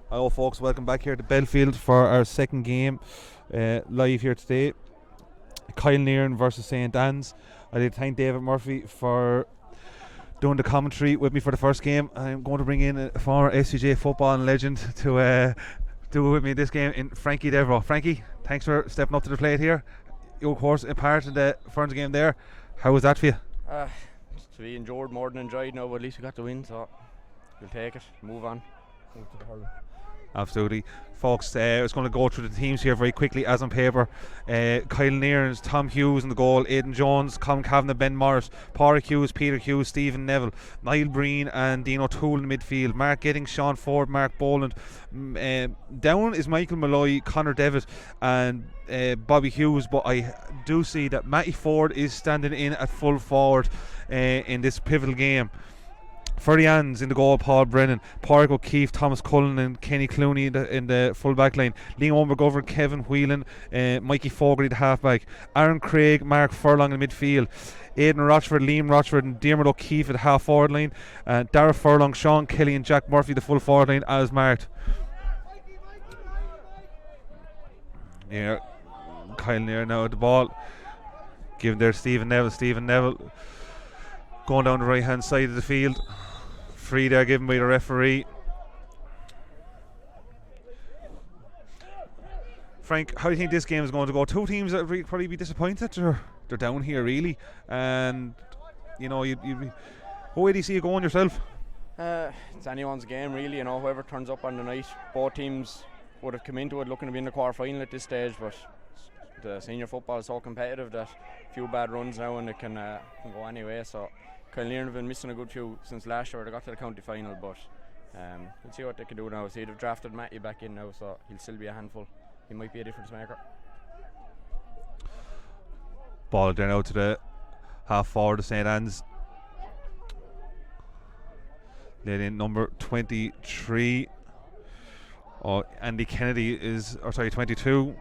Hello folks, welcome back here to Belfield for our second game live here today. Kilanerin versus St Anne's. I'd like to thank David Murphy for doing the commentary with me for the first game. I'm going to bring in a former SCJ football legend to do it with me in this game, in Frankie Devereux. Frankie, thanks for stepping up to the plate here. You, of course, a part of the Ferns game there. How was that for you? To be enjoyed more than enjoyed now, but at least we got the win, so we'll take it, move on. Absolutely. Folks, I was going to go through the teams here very quickly as on paper. Kilanerin's Tom Hughes in the goal, Aidan Jones, Colin Kavanagh, Ben Morris, Pádraig Hughes, Peter Hughes, Stephen Neville, Niall Breen and Dean O'Toole in the midfield, Mark Giddings, Sean Ford, Mark Boland. Down is Michael Malloy, Conor Devitt and Bobby Hughes, but I do see that Matty Ford is standing in at full forward in this pivotal game. For the Anns in the goal, Paul Brennan, Pádraig O'Keefe, Thomas Cullen and Kenny Clooney in the full back line, Liam McGovern, Kevin Whelan, Mikey Fogarty the half-back, Aaron Craig, Mark Furlong in midfield, Aidan Rochford, Liam Rochford and Diarmuid O'Keefe at the half-forward line, Dara Furlong, Sean Kelly and Jack Murphy the full forward line as marked. Yeah, Kyle Near now at the ball, given there Stephen Neville going down the right hand side of the field. Free there given by the referee. Frank, how do you think this game is going to go? Two teams that would probably be disappointed they're down here really, and you know you'd be, what way do you see it going yourself? It's anyone's game really, you know, whoever turns up on the night. Both teams would have come into it looking to be in the quarter final at this stage, but the senior football is so competitive that a few bad runs now and it can go anyway. So Kilanerin have been missing a good few since last year. They got to the county final, but we'll see what they can do now. See, they've drafted Matty back in now, so he'll still be a handful. He might be a difference maker. Ball there now to the half forward of St Anne's. Led in number 23. Andy Kennedy is, 22.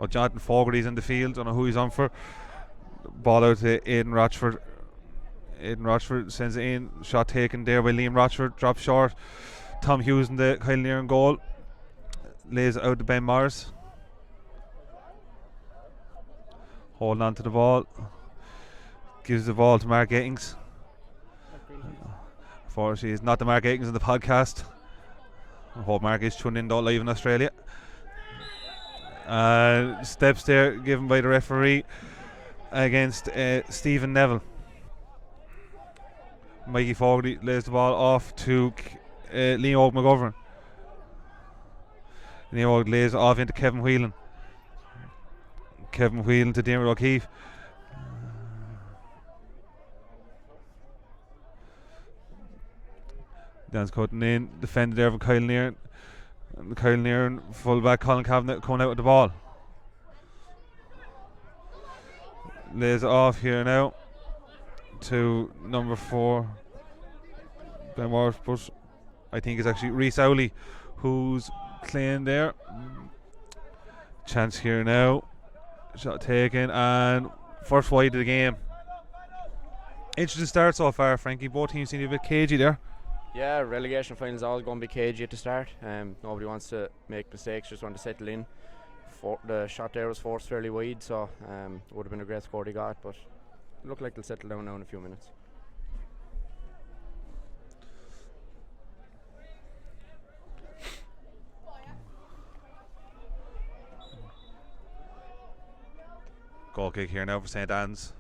Jonathan Fogarty's in the field. Don't know who he's on for. Ball out to Aidan Rochford. Aidan Rochford sends it in. Shot taken there by Liam Rochford. Drops short. Tom Hughes in the Kilanerin goal. Lays it out to Ben Morris. Holding on to the ball. Gives the ball to Mark Aitings. Unfortunately, it's not the Mark Aitings in the podcast. I hope Mark is tuned in though live in Australia. Steps there given by the referee against Stephen Neville. Mikey Fogarty lays the ball off to Liam McGovern. Liam lays it off into Kevin Whelan. Kevin Whelan to Diarmuid O'Keefe. Dan's cutting in, defended there from Kilanerin. And the Kilanerin full back Colin Kavanagh coming out with the ball. Lays it off here now to number 4 Ben Morris, but I think it's actually Rhys Owley who's playing there. Chance here now. Shot taken and first wide of the game. Interesting start so far, Frankie. Both teams seem to be a bit cagey there. Yeah, relegation finals always going to be cagey at the start. Nobody wants to make mistakes, just want to settle in. The shot there was forced fairly wide, so it would have been a great score they got, but it looked like they'll settle down now in a few minutes. Goal kick here now for St Anne's.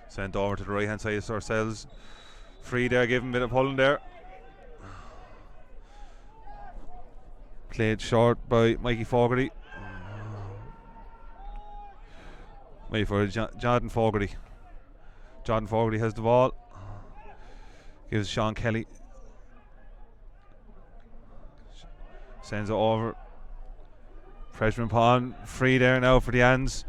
Sent over to the right hand side of ourselves. Free there, given a bit of pulling there. Played short by Mikey Fogarty. Jonathan Fogarty. Jonathan Fogarty has the ball. Gives Sean Kelly. Sends it over. Freshman Pond free there now for the Anns.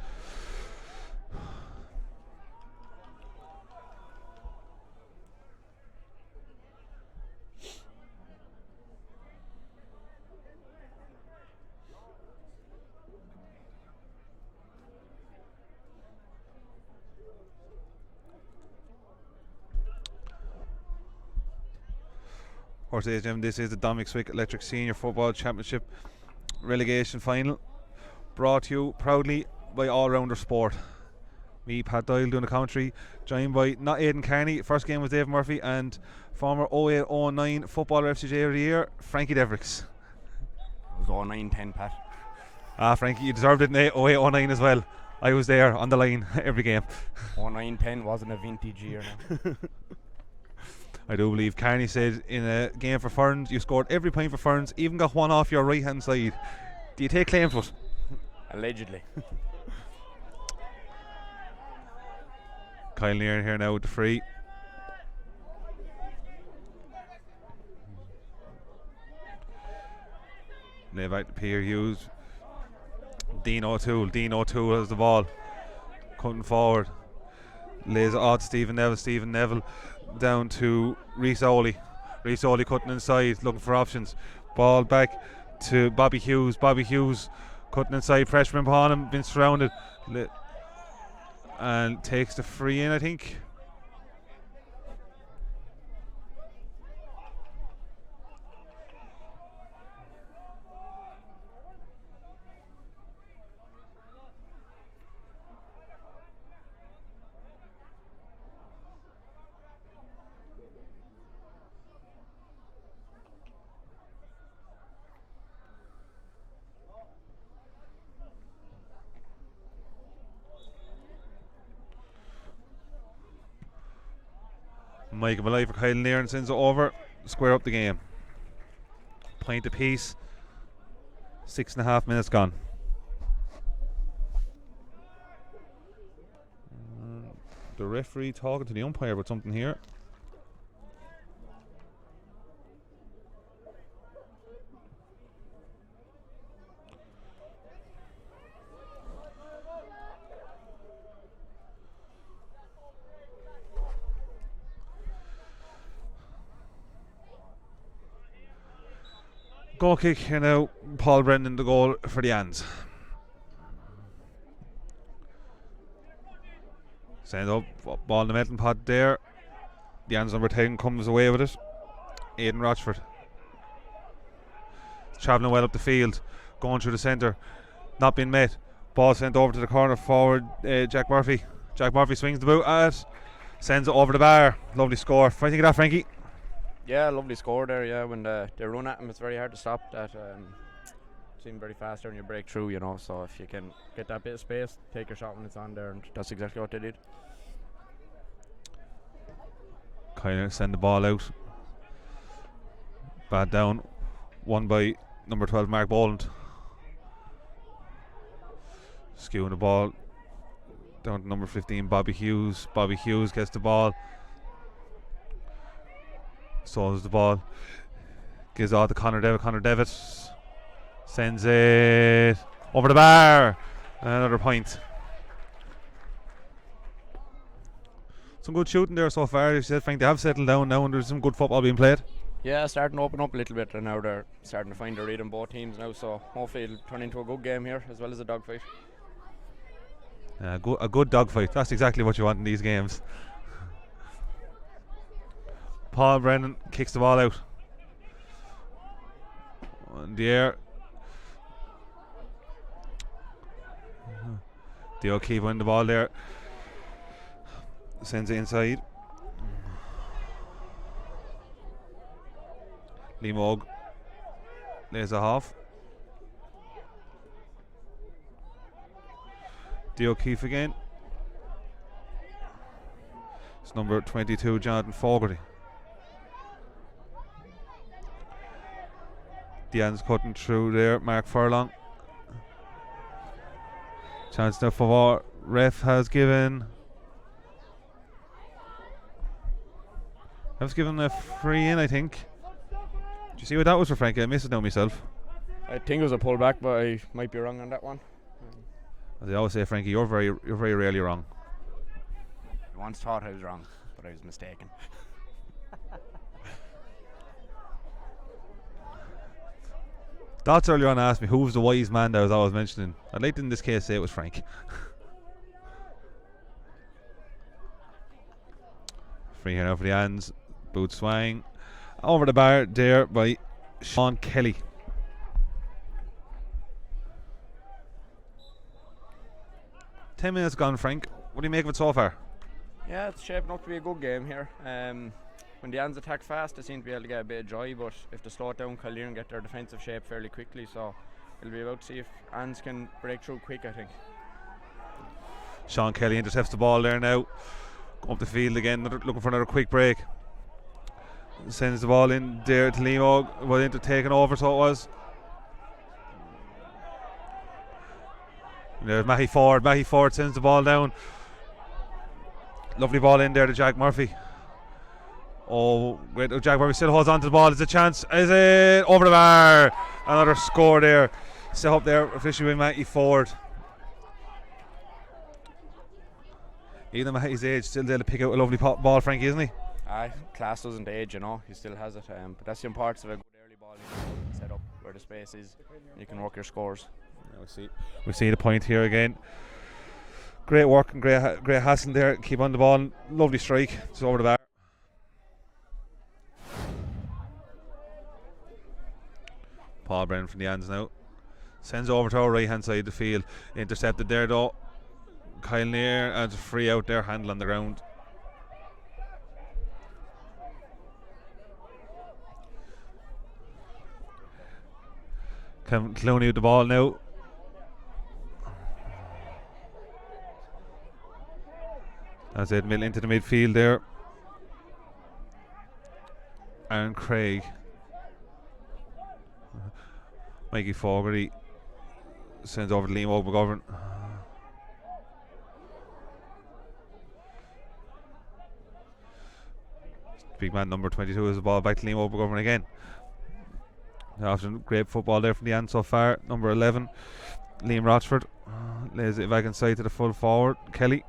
Horse AGM, this is the Dominic Electric Senior Football Championship relegation final, brought to you proudly by All Rounder Sport. Me, Pat Doyle, doing the commentary, joined by not Aidan Carney. First game was Dave Murphy, and former 08-09 Footballer FCJ of the Year, Frankie Devricks. It was 09-10, Pat. Frankie, you deserved it in 08-09 as well. I was there on the line every game. 09-10 wasn't a vintage year now. I do believe Carney said in a game for Ferns, you scored every point for Ferns, even got one off your right hand side. Do you take claim for it? Allegedly. Kilanerin here now with the free. Lay back to Peter Hughes. Dean O'Toole has the ball. Cutting forward. Lays it off to Stephen Neville down to Rhys Oley. Rhys Oley cutting inside, looking for options. Ball back to Bobby Hughes. Bobby Hughes cutting inside, pressure upon him, been surrounded. And takes the free in, I think. Michael Malay for Kilanerin sends it over, square up the game. Point apiece, 6.5 minutes gone. The referee talking to the umpire about something here. Goal kick here now. Paul Brendan the goal for the Ans. Send up, ball in the melting pot there. The Ans number 10 comes away with it. Aidan Rochford. Travelling well up the field, going through the centre, not being met. Ball sent over to the corner forward. Jack Murphy. Jack Murphy swings the boot at it, sends it over the bar. Lovely score. What do you think of that, Frankie? Yeah, lovely score there. Yeah, when they run at him, it's very hard to stop. That seemed very fast there when you break through, you know. So if you can get that bit of space, take your shot when it's on there, and that's exactly what they did. Kind of send the ball out. Bad down. Won by number 12 Mark Boland. Skewing the ball down to number 15 Bobby Hughes. Bobby Hughes gets the ball. Stalls the ball. Gives out to Conor Devitt. Conor Devitt sends it over the bar. Another point. Some good shooting there so far. As you said, Frank, they have settled down now and there's some good football being played. Yeah, starting to open up a little bit, and now they're starting to find their rhythm, both teams now. So hopefully it'll turn into a good game here as well as a dogfight. A good dogfight. That's exactly what you want in these games. Paul Brennan kicks the ball out. In the air. The O'Keefe win the ball there. Sends it inside. Lee Moog lays a half. The O'Keefe again. It's number 22, Jonathan Fogarty. Deanne's cutting through there, Mark Furlong. Chance now for ref has given. Ref's given a free in, I think. Did you see what that was for, Frankie? I missed it now myself. I think it was a pull back, but I might be wrong on that one. As I always say, Frankie, you're very rarely wrong. I once thought I was wrong, but I was mistaken. Dots earlier on asked me who was the wise man that I was always mentioning. I'd like to in this case say it was Frank. Free here now for the Ans. Boot swang. Over the bar there by Sean Kelly. Ten minutes gone, Frank. What do you make of it so far? Yeah, it's shaping up to be a good game here. When the Ans attack fast, they seem to be able to get a bit of joy, but if they slow it down, Kilanerin get their defensive shape fairly quickly, so it'll be about to see if Ans can break through quick, I think. Sean Kelly intercepts the ball there now. Up the field again, looking for another quick break. Sends the ball in there to Liam well into taking over, so it was. There's Matty Ford. Matty Ford sends the ball down. Lovely ball in there to Jack Murphy. Oh, wait, Jack Murphy still holds on to the ball. There's a chance. Is it over the bar? Another score there. Set up there officially with Matty Ford. Even at his age, still there to pick out a lovely ball, Frankie, isn't he? Aye, class doesn't age, you know. He still has it. But that's the importance of a good early ball. You can set up where the space is. You can work your scores. Yeah, we see the point here again. Great work and great hassle there. Keep on the ball. Lovely strike. It's over the bar. Paul Brennan from the Ans now. Sends over to our right hand side of the field. Intercepted there though. Kilanerin and it's free out there. Handle on the ground. Clooney with the ball now. As Ed Mill into the midfield there. Aaron Craig. Mikey Fogarty sends over to Liam McGovern. Big man number 22 is the ball back to Liam McGovern again. After great football there from the end so far. Number 11, Liam Rochford. Lays it back inside to the full forward, Kelly.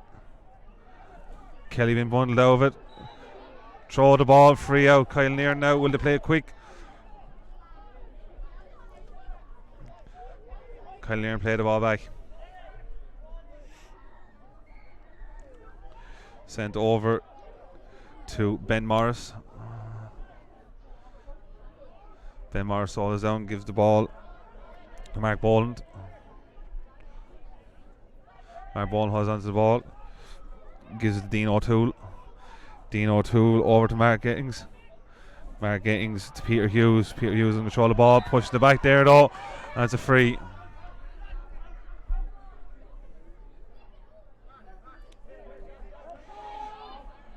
Kelly been bundled out of it. Throw the ball, free out. Kilanerin now. Will they play it quick? Kilanerin play the ball back. Sent over to Ben Morris. Ben Morris falls down, gives the ball to Mark Boland. Mark Boland holds onto the ball, gives it to Dean O'Toole. Dean O'Toole over to Mark Gittings. Mark Gittings to Peter Hughes. Peter Hughes in control of the ball, pushes the back there though, and it's a free.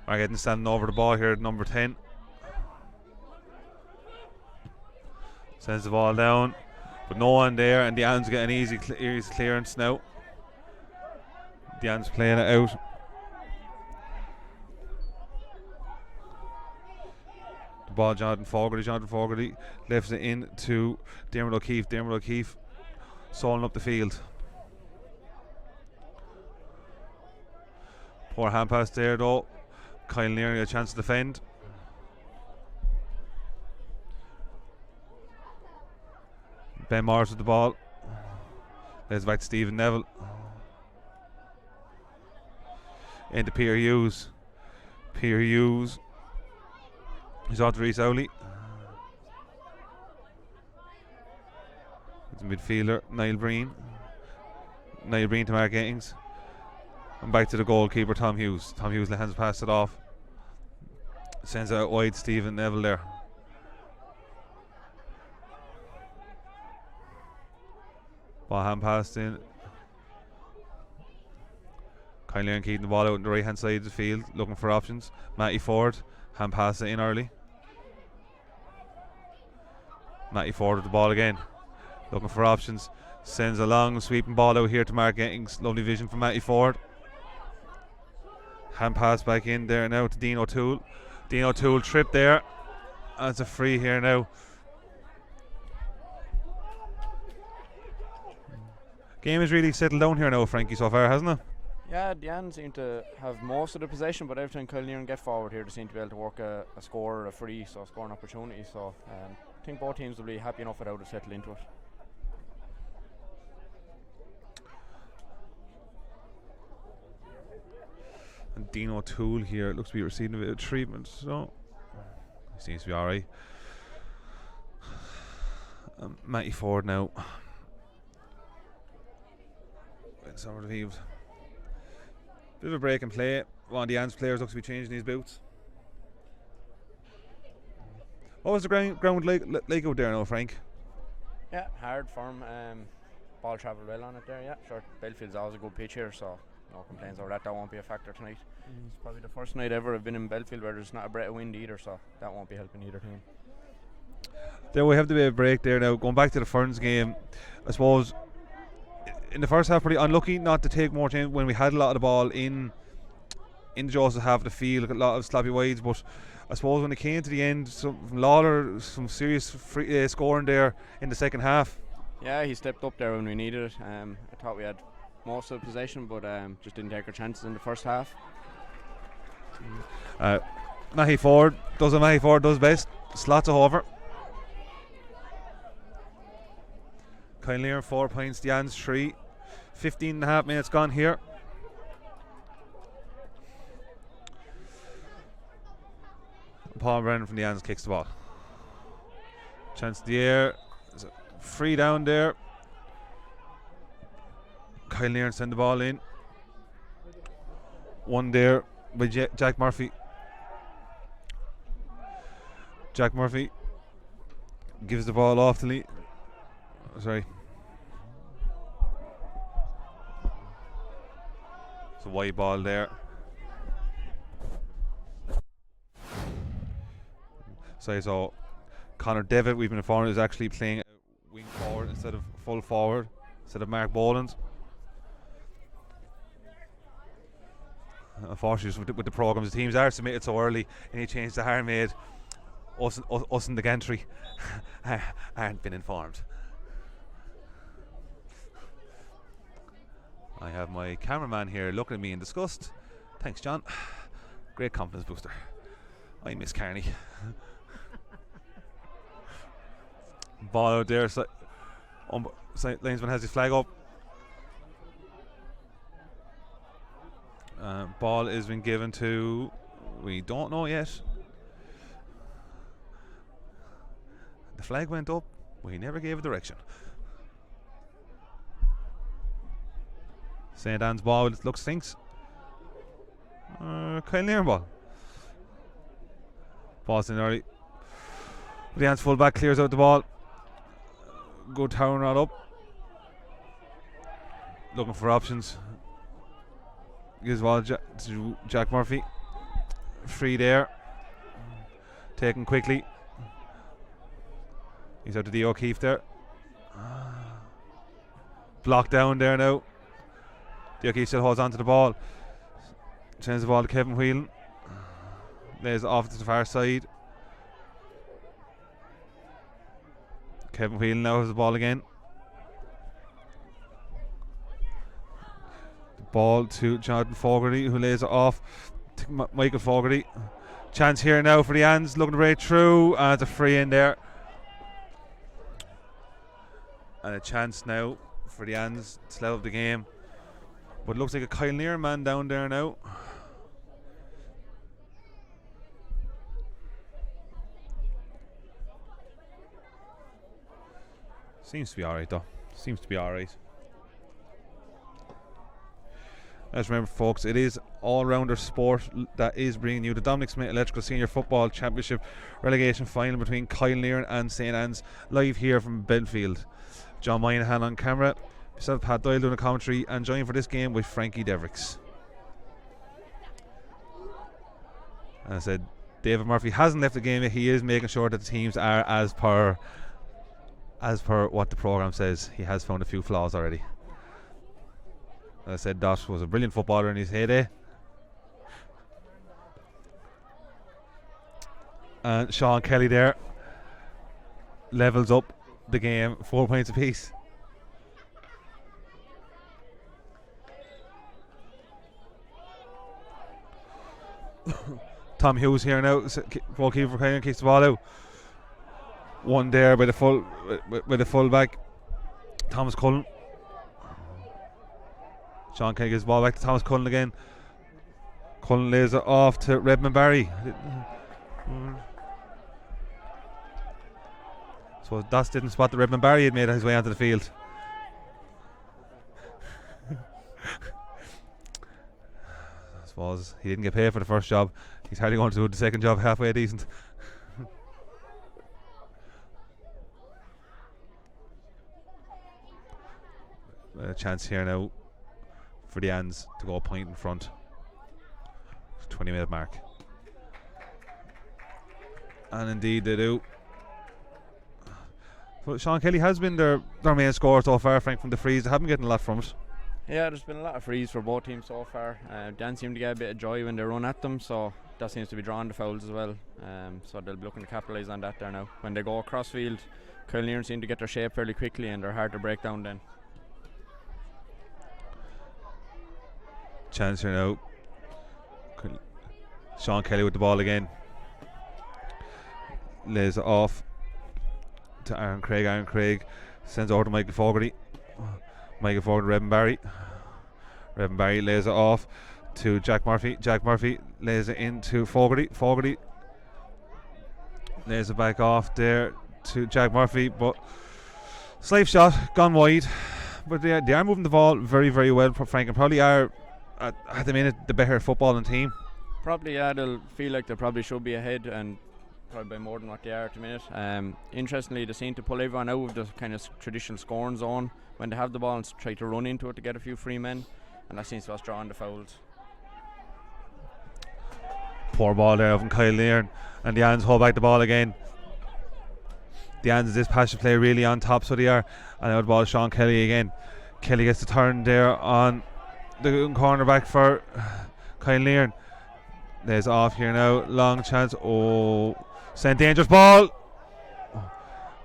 Mark Gittings standing over the ball here at number 10. Sends the ball down, but no one there, and the Ans get an easy clearance now. The Ans playing it out. The ball, Jonathan Fogarty lifts it in to Dermot O'Keefe. Stalling up the field. Poor hand pass there though. Kilanerin a chance to defend. Ben Morris with the ball. There's back to Stephen Neville. Into Peter Hughes. Peter Hughes. He's on to Rhys Owley. The midfielder, Niall Breen. Niall Breen to Mark Gittings. And back to the goalkeeper, Tom Hughes. Tom Hughes hands past it off. Sends it out wide, Stephen Neville there. Ball hand passed in. Kilanerin keeping the ball out on the right hand side of the field, looking for options. Matty Ford, hand pass it in early. Matty Ford with the ball again, looking for options. Sends a long sweeping ball out here to Mark Gittings. Lovely vision from Matty Ford. Hand pass back in there now to Dean O'Toole. Dean O'Toole tripped there. And it's a free here now. Game has really settled down here now, Frankie, so far, hasn't it? Yeah, the Ans seem to have most of the possession, but every time Kilanerin get forward here, they seem to be able to work a score or a free, so scoring opportunity. So I think both teams will be happy enough with how to settle into it. And Dean O'Toole here looks to be receiving a bit of treatment, so He seems to be alright. Matty Ford now. It's over the field. Bit of a break in play. One of the Ants players looks to be changing his boots. What was the ground like out there now, Frank? Yeah, hard, firm. Ball travelled well on it there, yeah. Sure, Belfield's always a good pitch here, so no complaints over that. That won't be a factor tonight. It's probably the first night ever I've been in Belfield where there's not a breath of wind either, so that won't be helping either team. There we have the bit of break there now. Going back to the Ferns game, I suppose in the first half pretty unlucky not to take more change when we had a lot of the ball in Joseph half of the field, a lot of sloppy wides, but I suppose when it came to the end, from Lawler, some serious scoring there in the second half. Yeah, he stepped up there when we needed it. I thought we had most of the possession, but just didn't take our chances in the first half. Matty Ford does what Matty Ford does best, slots it over. Kilanerin 4 points, the Ans 3. 15 and a half minutes gone here. Paul Brennan from the Ans kicks the ball. Chance in the air. Free down there. Kilanerin send the ball in. One there by Jack Murphy. Jack Murphy gives the ball off to Lee. Sorry. It's a wide ball there. So Connor Devitt, we've been informed, is actually playing wing forward instead of full forward, instead of Mark Boland. Unfortunately, with the programmes, the teams are submitted so early, any change that are made, us in the gantry aren't been informed. I have my cameraman here looking at me in disgust. Thanks, John. Great confidence booster. I miss Carney. Ball out there. Linesman has his flag up. Ball has been given to, we don't know yet. The flag went up. We never gave a direction. St. Anne's ball, it looks stinks. Kilanerin ball. Ball's in early. The Ants full back clears out the ball. Good tower rod up. Looking for options. Gives the ball to Jack Murphy. Free there. Taken quickly. He's out to D. O'Keefe there. Blocked down there now. D. O'Keefe still holds on to the ball. Changes the ball to Kevin Whelan. Lays it off to the far side. Kevin Whelan now has the ball again. The ball to Jonathan Fogarty, who lays it off to Michael Fogarty. Chance here now for the Ans, looking to break through, and it's a free in there. And a chance now for the Ans to level up the game. But it looks like a Kilanerin man down there now. Seems to be alright though. Seems to be alright. Let's remember, folks, it is all-rounder sport that is bringing you the Dominic Smith Electrical Senior Football Championship relegation final between Kilanerin and St. Anne's, live here from Belfield. John Moynihan on camera, myself Pat Doyle doing a commentary, and joined for this game with Frankie Devricks. And I said, David Murphy hasn't left the game yet. He is making sure that the teams are as per what the programme says. He has found a few flaws already. As I said, Dot was a brilliant footballer in his heyday. And Sean Kelly there levels up the game, 4 points apiece. Tom Hughes here now, goalkeeper for Kilanerin, kicks the ball out. One there by the full back, Thomas Cullen. Sean Kelly gives the ball back to Thomas Cullen again. Cullen lays it off to Redmond Barry. So Doss didn't spot that Redmond Barry had made his way onto the field. I suppose he didn't get paid for the first job. He's hardly going to do the second job halfway decent. A chance here now for the Ans to go a point in front. 20-minute mark. And indeed they do. So Sean Kelly has been their main scorer so far, Frank, from the frees. They haven't getting a lot from it. Yeah, there's been a lot of frees for both teams so far. Dan seem to get a bit of joy when they run at them, so that seems to be drawing the fouls as well. So they'll be looking to capitalise on that there now. When they go across field, Kilanerin seem to get their shape fairly quickly and they're hard to break down then. Chance here now. Sean Kelly with the ball again. Lays it off to Aaron Craig. Aaron Craig sends over to Michael Fogarty. Michael Fogarty, Redmond Barry. Redmond Barry lays it off to Jack Murphy. Jack Murphy lays it into Fogarty. Fogarty lays it back off there to Jack Murphy, but slave shot gone wide. But they are moving the ball very, very well, Frank, and probably are at the minute the better footballing team. Probably, yeah, they'll feel like they probably should be ahead and probably by more than what they are at the minute. Interestingly, they seem to pull everyone out of the kind of traditional scoring zone when they have the ball and try to run into it to get a few free men, and that seems to us drawing the fouls. Poor ball there from Kilanerin, and the Ans hold back the ball again. The Ans this passage play really on top, so they are. And now the ball is Sean Kelly again. Kelly gets the turn there on the cornerback for Kilanerin. There's off here now, long chance. Oh, sent dangerous ball,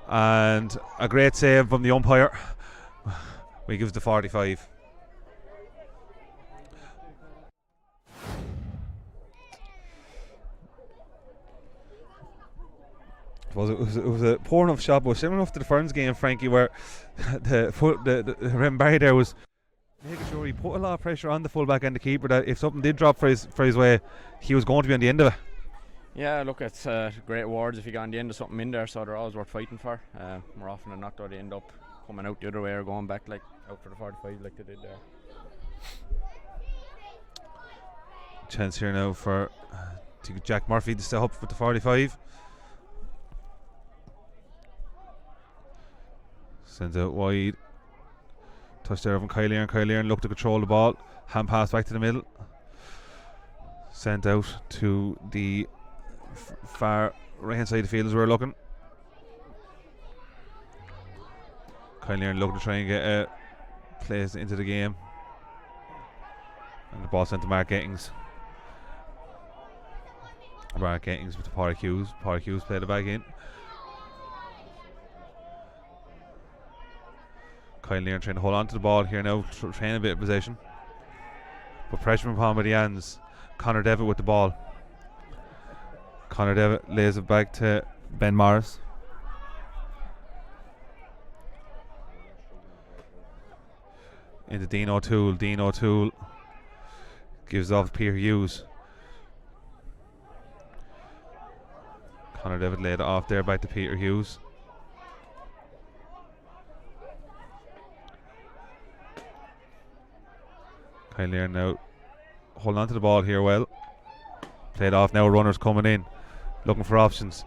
and a great save from the umpire. We gives the 45. It was a poor enough shot, but similar enough to the Ferns game, Frankie, where the Redmond Barry there was making sure he put a lot of pressure on the fullback and the keeper that if something did drop for his way, he was going to be on the end of it. Yeah, look, it's great awards if you got on the end of something in there, so they're always worth fighting for. More often than not, though, they end up coming out the other way or going back like out for the 45 like they did there. Chance here now for Jack Murphy to step up with the 45. Sends out wide. Touch there from Kilanerin. Kilanerin looked to control the ball. Hand pass back to the middle. Sent out to the far right hand side of the field as we're looking. Kilanerin looking to try and get plays into the game. And the ball sent to Mark Gettings. Mark Gettings with the Park Hughes. Park Hughes played it back in. Kilanerin trying to hold on to the ball here now, trying a bit of possession. But pressure upon by the Ans. Connor Devitt with the ball. Connor Devitt lays it back to Ben Morris. Into Dean O'Toole. Dean O'Toole gives off Peter Hughes. Connor Devitt laid it off there back to Peter Hughes. Kilanerin now holding on to the ball here well. Played off now, runners coming in, looking for options.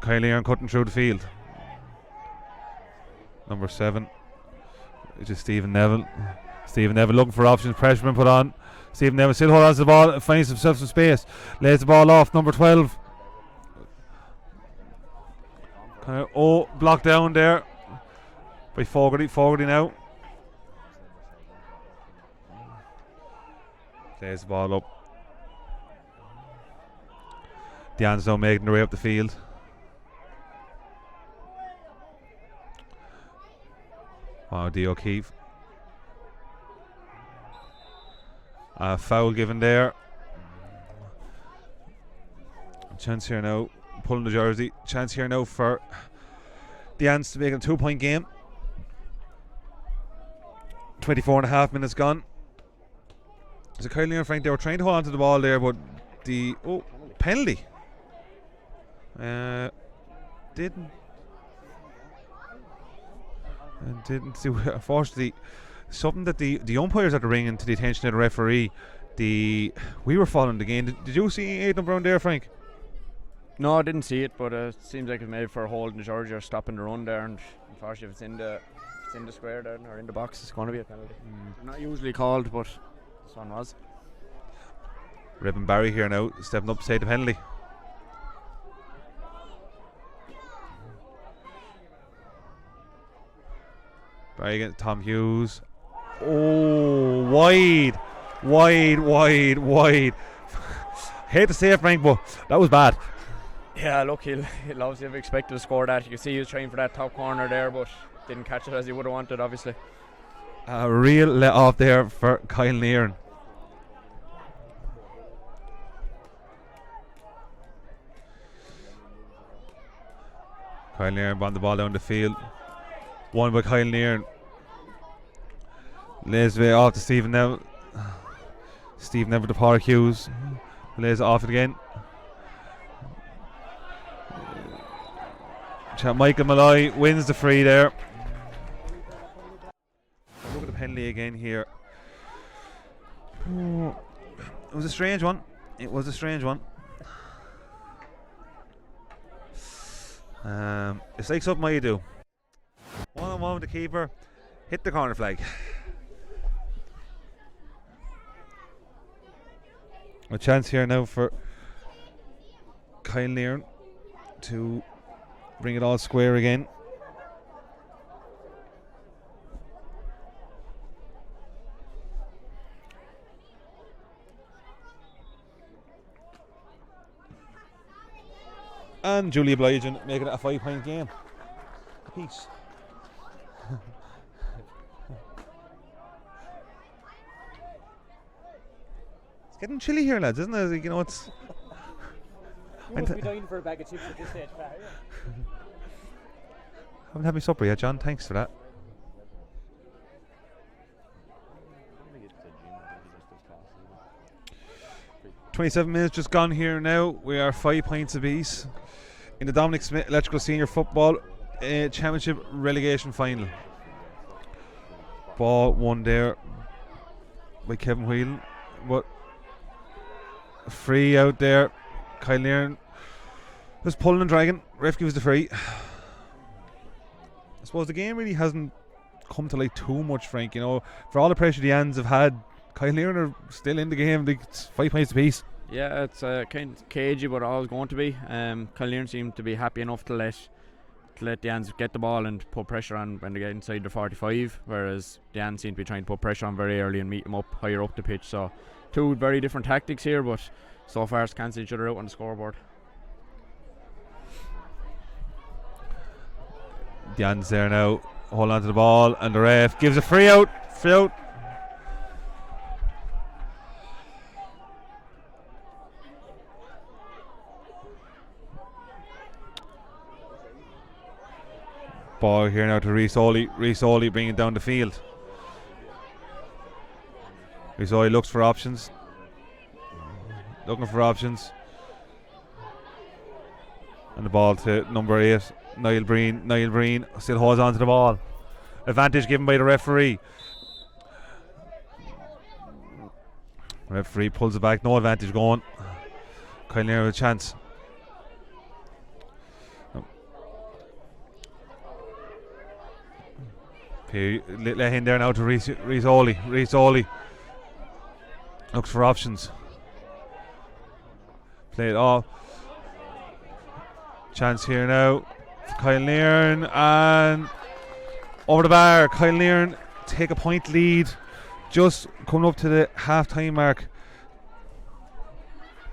Kilanerin cutting through the field. Number 7, which is Stephen Neville. Stephen Neville looking for options, pressure been put on. Stephen Neville still holds on to the ball, finds himself some space, lays the ball off, number 12. Blocked down there by Fogarty. Fogarty now. Plays the ball up. The Ans now making their way up the field. D. O'Keefe. Foul given there. Chance here now, pulling the jersey. Chance here now for the Ans to make a 2-point game. 24.5 minutes gone. So Kilanerin, Frank, they were trying to hold on to the ball there, but the penalty didn't And didn't do, unfortunately, something that the umpires had to bring into the attention of the referee. We were following the game. Did you see Aidan Brown there, Frank? No, I didn't see it, but it seems like it's made for holding Georgia or stopping the run there, and unfortunately if it's in the square there or in the box, it's going to be a penalty. Not usually called, but this one was. Reuben Barry here now, stepping up to say the penalty. Barry against Tom Hughes. Oh, wide. Hate to say it, Frank, but that was bad. Yeah, look, he'll obviously have expected to score that. You can see he was trying for that top corner there, but didn't catch it as he would have wanted, obviously. A real let off there for Kilanerin. Kilanerin bounced the ball down the field. Won by Kilanerin. Lays way off to Stephen Neville. Stephen Neville to Park Hughes. Lays it off it again. Michael Malloy wins the free there. Look at the penalty again here. It was a strange one. It's like something I do. 1-on-1 with the keeper. Hit the corner flag. A chance here now for Kilanerin to bring it all square again. And Julie obliging, making it a 5-point game. Peace. It's getting chilly here, lads, isn't it? You know, it's. You must be dying for a bag of chips at this stage, pal. Haven't had my supper yet, John. Thanks for that. "27 minutes just gone here now. We are 5 points apiece in the Dominic Smith Electrical Senior Football Championship Relegation Final. Ball won there by Kevin Whelan, but free out there. Kilanerin was pulling and dragging. Ref gives the free. I suppose the game really hasn't come to like too much, Frank. You know, for all the pressure the Ans have had, Kilanerin are still in the game. It's 5 points apiece. Yeah, it's kind of cagey, but all going to be. Kilanerin seem to be happy enough to let the Ans get the ball and put pressure on when they get inside the 45, whereas the Ans seem to be trying to put pressure on very early and meet them up higher up the pitch. So two very different tactics here, but so far it's cancelled each other out on the scoreboard. The Ans there now, hold on to the ball, and the ref gives a free out. Ball here now to Rhys Oley. Rhys Oley bringing it down the field. Rhys Oley looks for options. And the ball to number 8, Niall Breen. Niall Breen still holds on to the ball. Advantage given by the referee. Referee pulls it back. No advantage going. Kilanerin with a chance. Let him there now to Rhys Oley. Rhys Oley looks for options. Play it off. Chance here now for Kilanerin, and over the bar. Kilanerin take a point lead, just coming up to the half-time mark.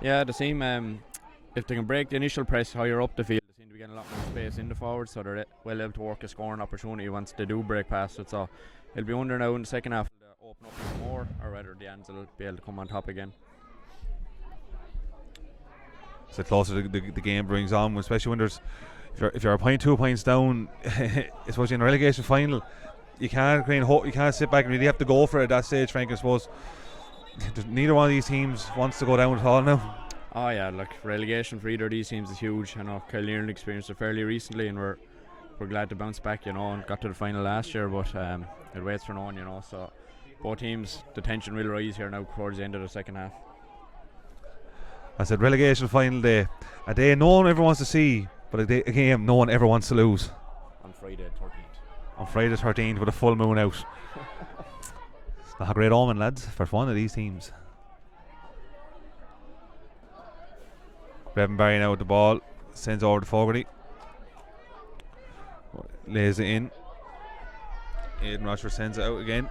Yeah, the same. If they can break the initial press higher up the field, they seem to be getting a lot more space in the forward, so they're well able to work a scoring opportunity once they do break past it. So it'll be under now in the second half to open up even more, or rather the Ans will be able to come on top again. So the closer the game brings on, especially when there's if you're a point, 2 points down, especially in a relegation final, you can't sit back and really have to go for it at that stage, Frank. I suppose neither one of these teams wants to go down at all now. Oh yeah, like relegation for either of these teams is huge. I know Kilanerin experienced it fairly recently, and we're we're glad to bounce back, and got to the final last year, but it waits for no one, so both teams, the tension will rise here now towards the end of the second half. I said relegation final day, a day no one ever wants to see, but a game no one ever wants to lose. On Friday 13th. On Friday 13th with a full moon out. It's not a great omen, lads, for one of these teams. Bevan Barry now with the ball, sends over to Fogarty. Lays it in. Aidan Rochford sends it out again.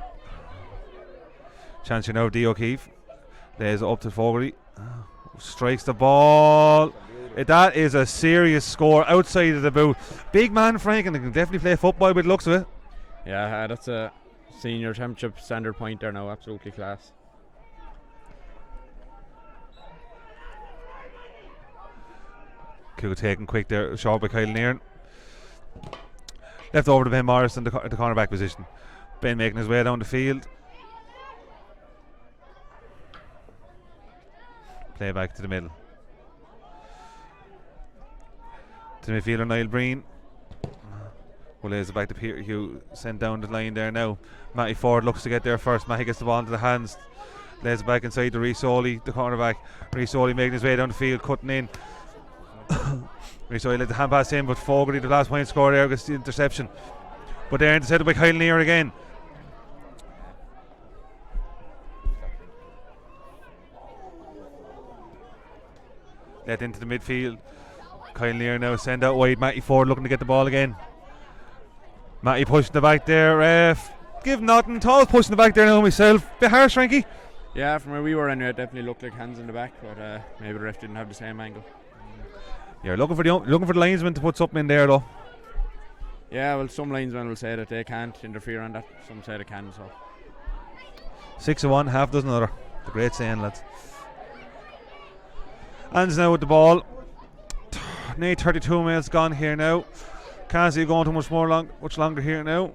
Chance here now, D. O'Keefe. Lays it up to Fogarty. Strikes the ball. That is a serious score outside of the boot. Big man Frank, and he can definitely play football by the looks of it. Yeah, that's a senior championship standard point there now. Absolutely class. Kick taken quick there, short by Kilanerin. Left over to Ben Morris in the cornerback position. Ben making his way down the field. Play back to the middle. To the midfielder Niall Breen. Well, lays it back to Peter Hugh. Sent down the line there now. Matty Ford looks to get there first. Matty gets the ball into the hands. Lays it back inside to Rhys Oley, the cornerback. Rhys Oley making his way down the field, cutting in. Rhys Oley let the hand pass in, but Fogarty, the last point scorer there, gets the interception. But they're intercepted by Kilanerin again. Let into the midfield. Kilanerin now send out wide. Matty Ford looking to get the ball again. Matty pushing the back there. Give nothing. Tall's pushing the back there now myself. Bit harsh, Frankie. Yeah, from where we were anyway, it definitely looked like hands in the back, but maybe the ref didn't have the same angle. You're looking for the linesman to put something in there though. Yeah, well, some linesmen will say that they can't interfere on that. Some say they can. So 6 of one, half dozen other. The great saying, lads. Hands now with the ball. Nearly 32 minutes gone here now. Can't see it going too much longer here now.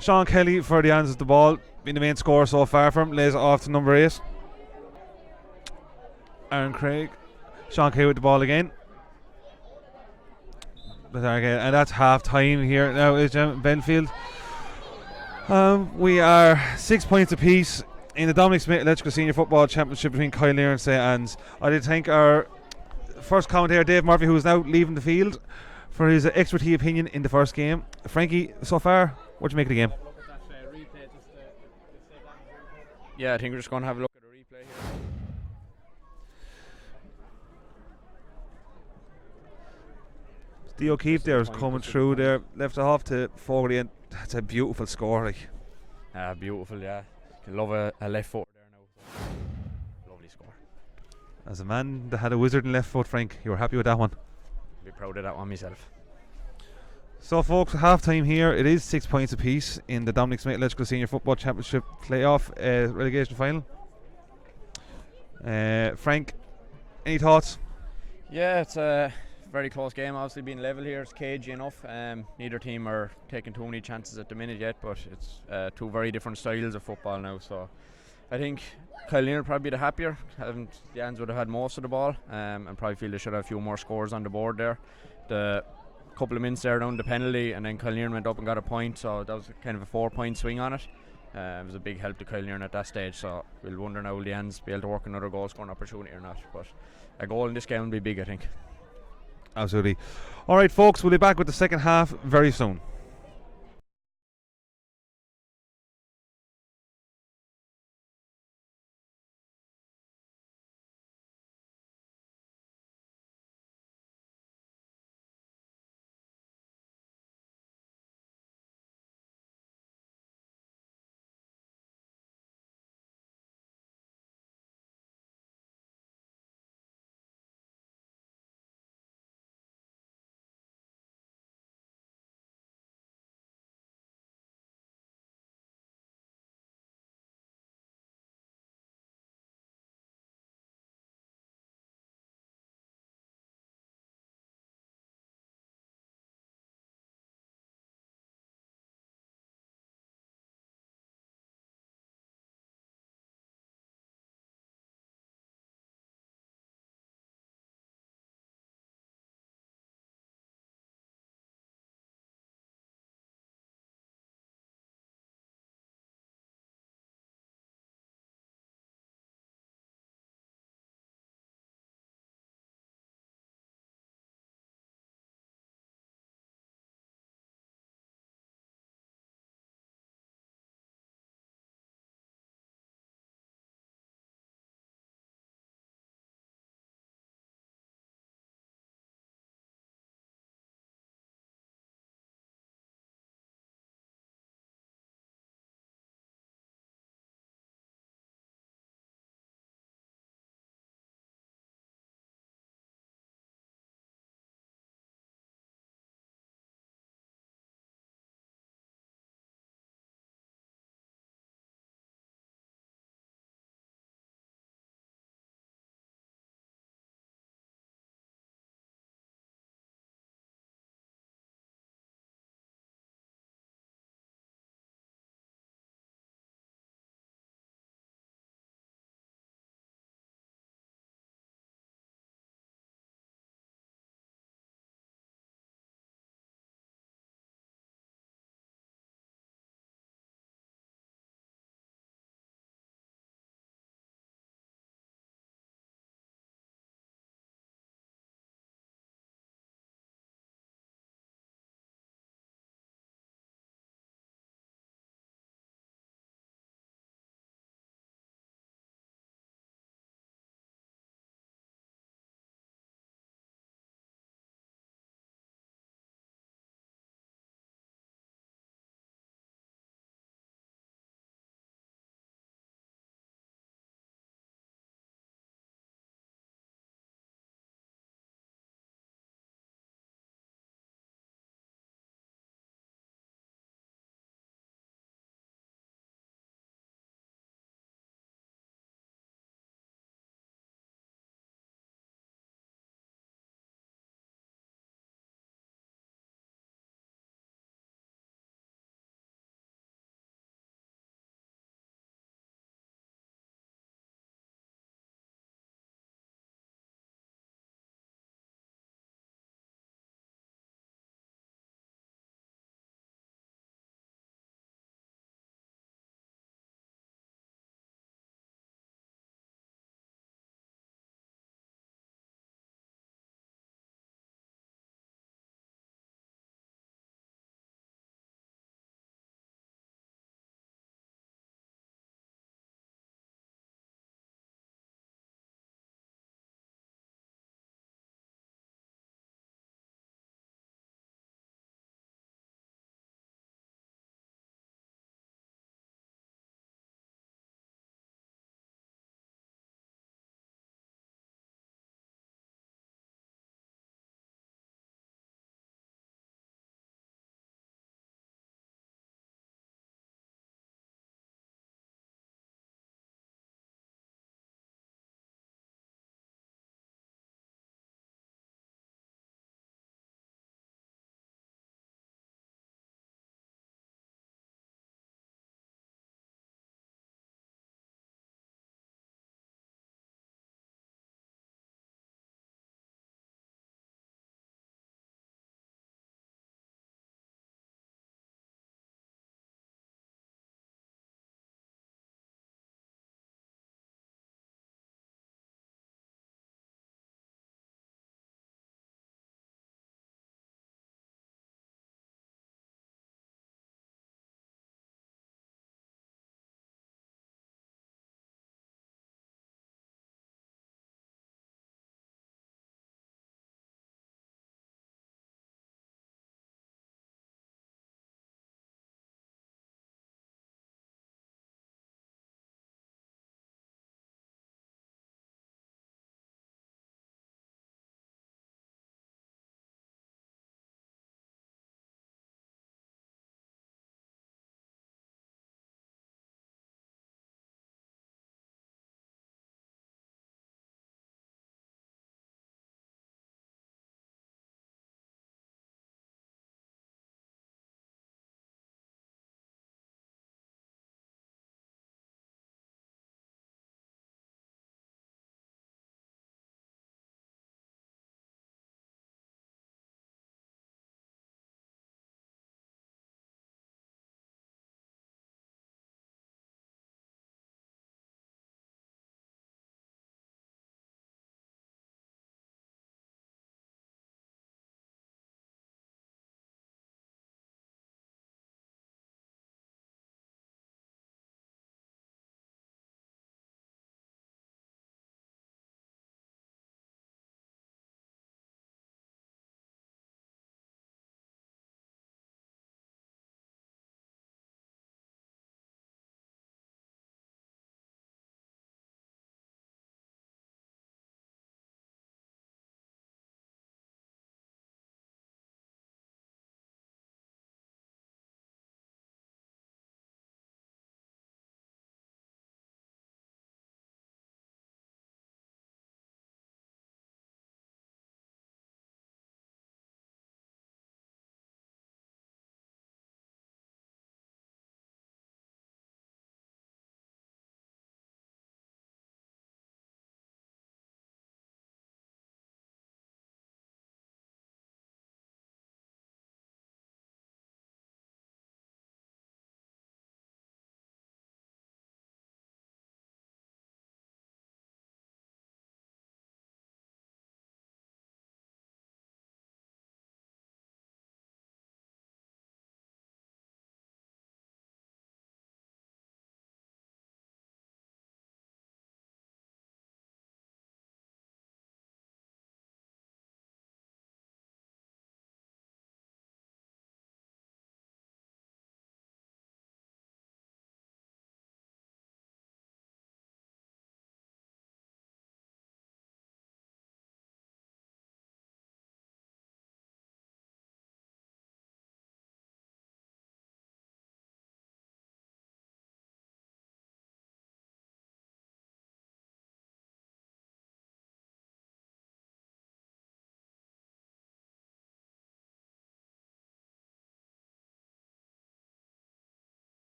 Sean Kelly for the hands with the ball. Been the main scorer so far for him. Lays it off to number 8. Aaron Craig. Sean Kelly with the ball again. And that's half time here now is Benfield. We are 6 points apiece in the Dominic Smith Electrical Senior Football Championship between Kilanerin and St Anne's. I did thank our first commentator Dave Murphy, who is now leaving the field, for his expertise opinion in the first game. Frankie, so far, what do you make of the game? yeah, I think we're just going to have a look at the replay here. The O'Keefe there is coming through there, left it off to Fogarty, and that's a beautiful score. Like, Beautiful, yeah. Can love a left foot there now. Lovely score. as a man that had a wizard in left foot, Frank, you were happy with that one. Be proud of that one myself. So folks, half time here. It is 6 points apiece in the Dominic Smith Electrical Senior Football Championship playoff relegation final. Frank, any thoughts? Yeah, it's a very close game. Obviously being level here, it's cagey enough. Neither team are taking too many chances at the minute yet, but it's two very different styles of football now. So I think Kilanerin probably the happier. The Ans would have had most of the ball, and probably feel they should have a few more scores on the board there. The couple of minutes there down the penalty, and then Kilanerin went up and got a point, so that was kind of a 4-point swing on it. It was a big help to Kilanerin at that stage, so we'll wonder now will the Ans be able to work another goal scoring opportunity or not. But a goal in this game will be big, I think. Absolutely. Alright folks, we'll be back with the second half very soon.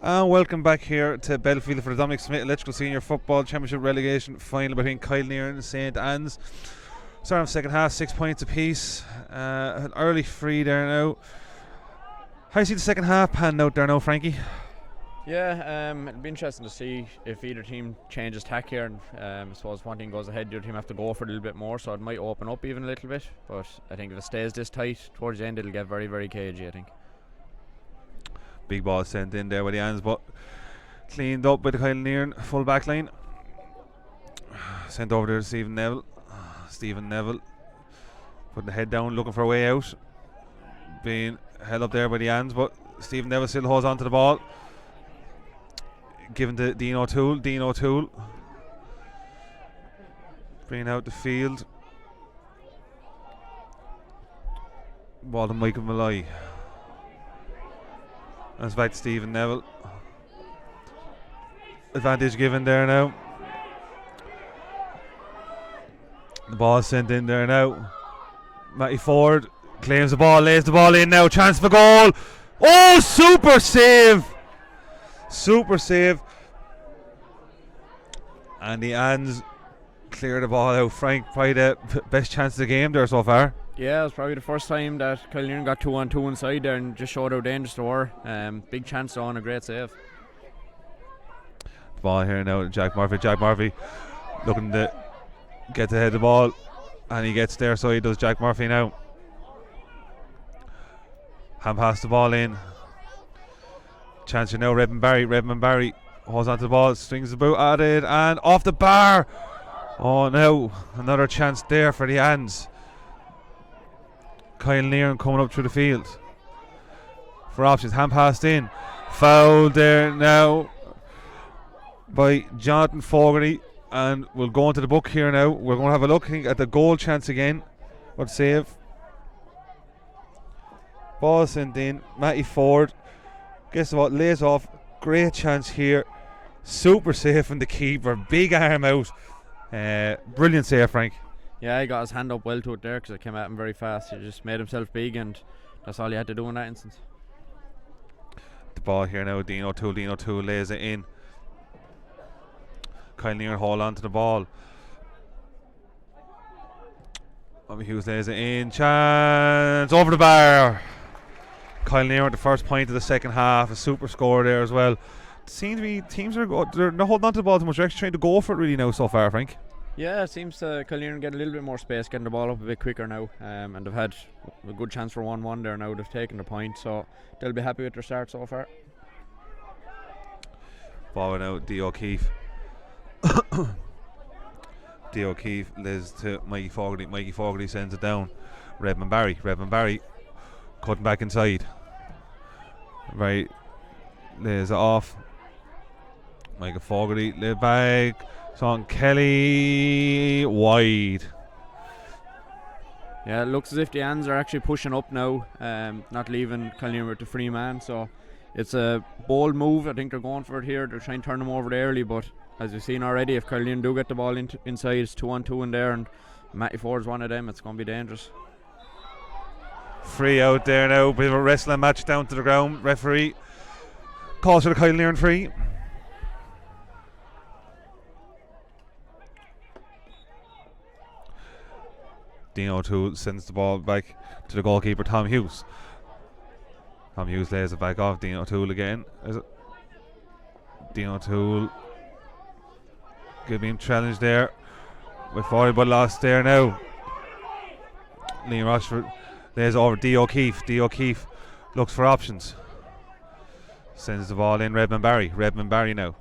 And welcome back here to Belfield for the Dominic Smith Electrical Senior Football Championship Relegation final between Kilanerin and St Anne's. Starting off second half, 6 points apiece. An early free there now. How do you see the second half panning out there now, Frankie? Yeah, it'll be interesting to see if either team changes tack here. And I suppose one team goes ahead, the other team have to go for it a little bit more, so it might open up even a little bit. But I think if it stays this tight towards the end, it'll get very, very cagey, I think. Big ball sent in there with the hands, but cleaned up by the Kilanerin full back line. Sent over there to Stephen Neville. Stephen Neville putting the head down, looking for a way out. Being held up there by the hands, but Stephen Neville still holds on to the ball. Given to Dean O'Toole. Dean O'Toole bringing out the field. Ball to Michael Malloy. That's back to Stephen Neville. Advantage given there now. The ball sent in there now. Matty Ford claims the ball, lays the ball in now. Chance for goal. Oh, super save! Super save. And the Anns clear the ball out. Frank, probably the best chance of the game there so far. Yeah, it was probably the first time that Kilanerin got 2-on-2 inside there and just showed how dangerous they were. Big chance on, a great save. The ball here now to Jack Murphy. Jack Murphy looking to get ahead of the ball, and he gets there, so he does. Jack Murphy now. Hand pass the ball in. Chance here now, Redmond Barry holds onto the ball, swings the boot at it, and off the bar. Oh no, another chance there for the Anns. Kilanerin coming up through the field for options. Hand passed in. Foul there now by Jonathan Fogarty, and we'll go into the book here now. We're going to have a look at the goal chance again. What save? Ball sent in. Matty Ford, guess what, lays off. Great chance here. Super save from the keeper. Big arm out. Brilliant save, Frank. Yeah, he got his hand up well to it there because it came at him very fast. He just made himself big, and that's all he had to do in that instance. The ball here now, Dean O'Toole lays it in. Kilanerin hold on to the ball. Bobby Hughes lays it in. Chance over the bar. Kilanerin at the first point of the second half. A super score there as well. Seems to be teams they're not holding on to the ball too much. They're actually trying to go for it really now so far, Frank. Yeah, it seems Kilanerin get a little bit more space, getting the ball up a bit quicker now, and they've had a good chance for 1-1 there now. They've taken the point, so they'll be happy with their start so far. Ball out, D. O'Keefe. D. O'Keefe lays to Mikey Fogarty. Mikey Fogarty sends it down. Redmond Barry cutting back inside. Right, lays it off. Michael Fogarty laid back. Sean Kelly wide. Yeah, it looks as if the Anns are actually pushing up now, not leaving Kilanerin with the free man, so it's a bold move. I think they're going for it here. They're trying to turn them over early, but as you've seen already, if Kilanerin do get the ball inside, it's 2-on-2 in there, and Matty Ford's one of them. It's going to be dangerous. Free out there now. Bit of a wrestling match down to the ground. Referee calls for the Kilanerin free. Dean O'Toole sends the ball back to the goalkeeper, Tom Hughes. Tom Hughes lays it back off. Dean O'Toole again. Is it? Dean O'Toole being challenged there with 40 but lost there now. Liam Rochford lays over D. O'Keefe. D. O'Keefe looks for options. Sends the ball in. Redmond Barry now.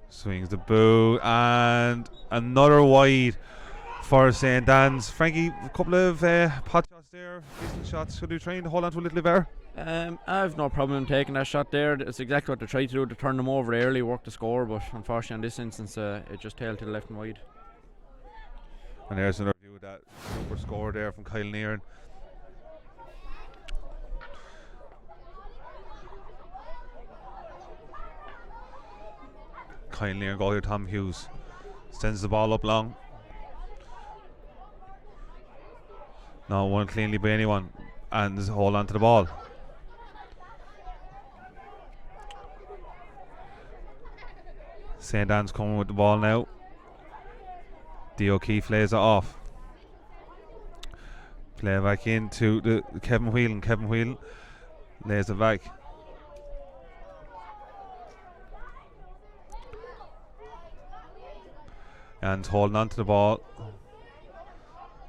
Swings the boot, and another wide for St. Anne's. Frankie, a couple of pot shots there, decent shots. Should we try and hold on to a little bit better? I have no problem taking that shot there. It's exactly what they tried to do, to turn them over early, work the score, but unfortunately in this instance it just tailed to the left and wide. And there's another view of that super score there from Kilanerin. Kilanerin goalie Tom Hughes sends the ball up long. Not won cleanly by anyone, and hold on to the ball. St. Anne's coming with the ball now. D. O'Keefe lays it off. Play back into the Kevin Whelan. Kevin Whelan lays it back. And holding on to the ball.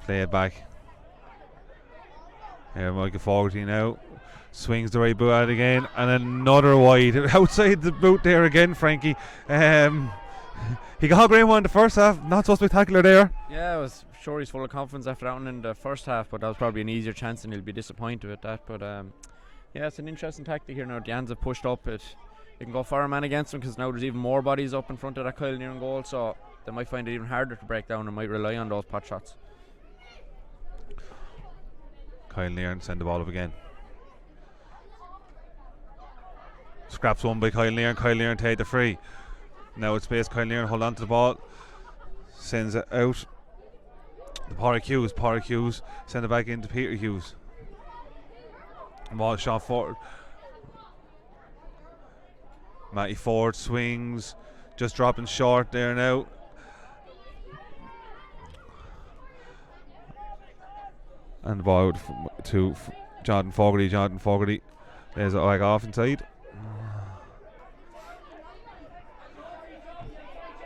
Play it back. Here Michael Fogarty now. Swings the right boot out again. And another wide. Outside the boot there again, Frankie. He got a great one in the first half. Not so spectacular there. Yeah, I was sure he's full of confidence after that one in the first half, but that was probably an easier chance and he'll be disappointed with that. But yeah, it's an interesting tactic here now. The Ans have pushed up. It can go for a man against them because now there's even more bodies up in front of that Kilanerin goal, so they might find it even harder to break down and might rely on those pot shots. Kilanerin send the ball up again. Scraps one by Kilanerin. Kilanerin take the free. Now it's space. Kilanerin hold on to the ball. Sends it out. The Pádraig Hughes. Pádraig Hughes send it back into Peter Hughes. The ball shot forward. Matty Ford swings. Just dropping short there now. And the ball out to Jonathan Fogarty. Jonathan Fogarty lays it back off inside.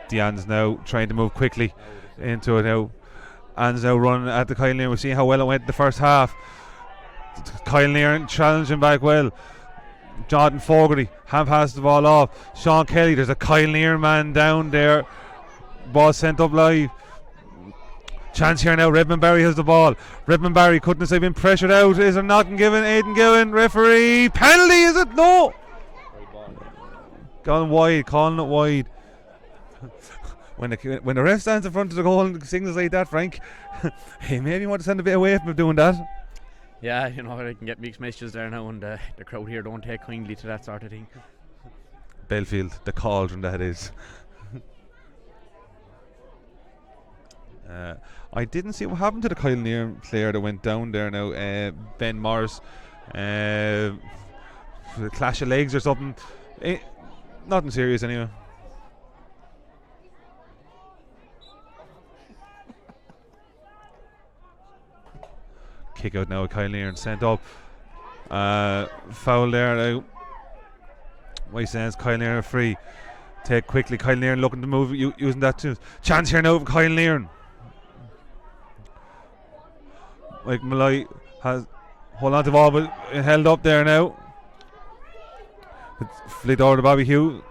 Deanne's now trying to move quickly into it now. Anne's now running at the Kilanerin. We're seeing how well it went in the first half. Kilanerin challenging back well. Jonathan Fogarty hand passes the ball off. Sean Kelly, there's a Kilanerin man down there. Ball sent up live. Chance here now. Redmond Barry has the ball. Redmond Barry couldn't have been pressured out. Is there nothing given? Aidan Given. Referee. Penalty, is it? No. Gone wide. Calling it wide. When the ref stands in front of the goal and signals like that, Frank, he maybe want to send a bit away from him doing that. Yeah, you know, I can get mixed messages there now, and the crowd here don't take kindly to that sort of thing. Belfield, the cauldron that is. I didn't see what happened to the Kilanerin player that went down there now. Ben Morris, a clash of legs or something. Nothing serious anyway. Kick out now, Kilanerin sent up. Foul there now. White Sands, Kilanerin free. Take quickly, Kilanerin looking to move, using that too. Chance here now for Kilanerin. Mike Malloy has hold on to the ball, but held up there now. Flicked over to Bobby Hughes.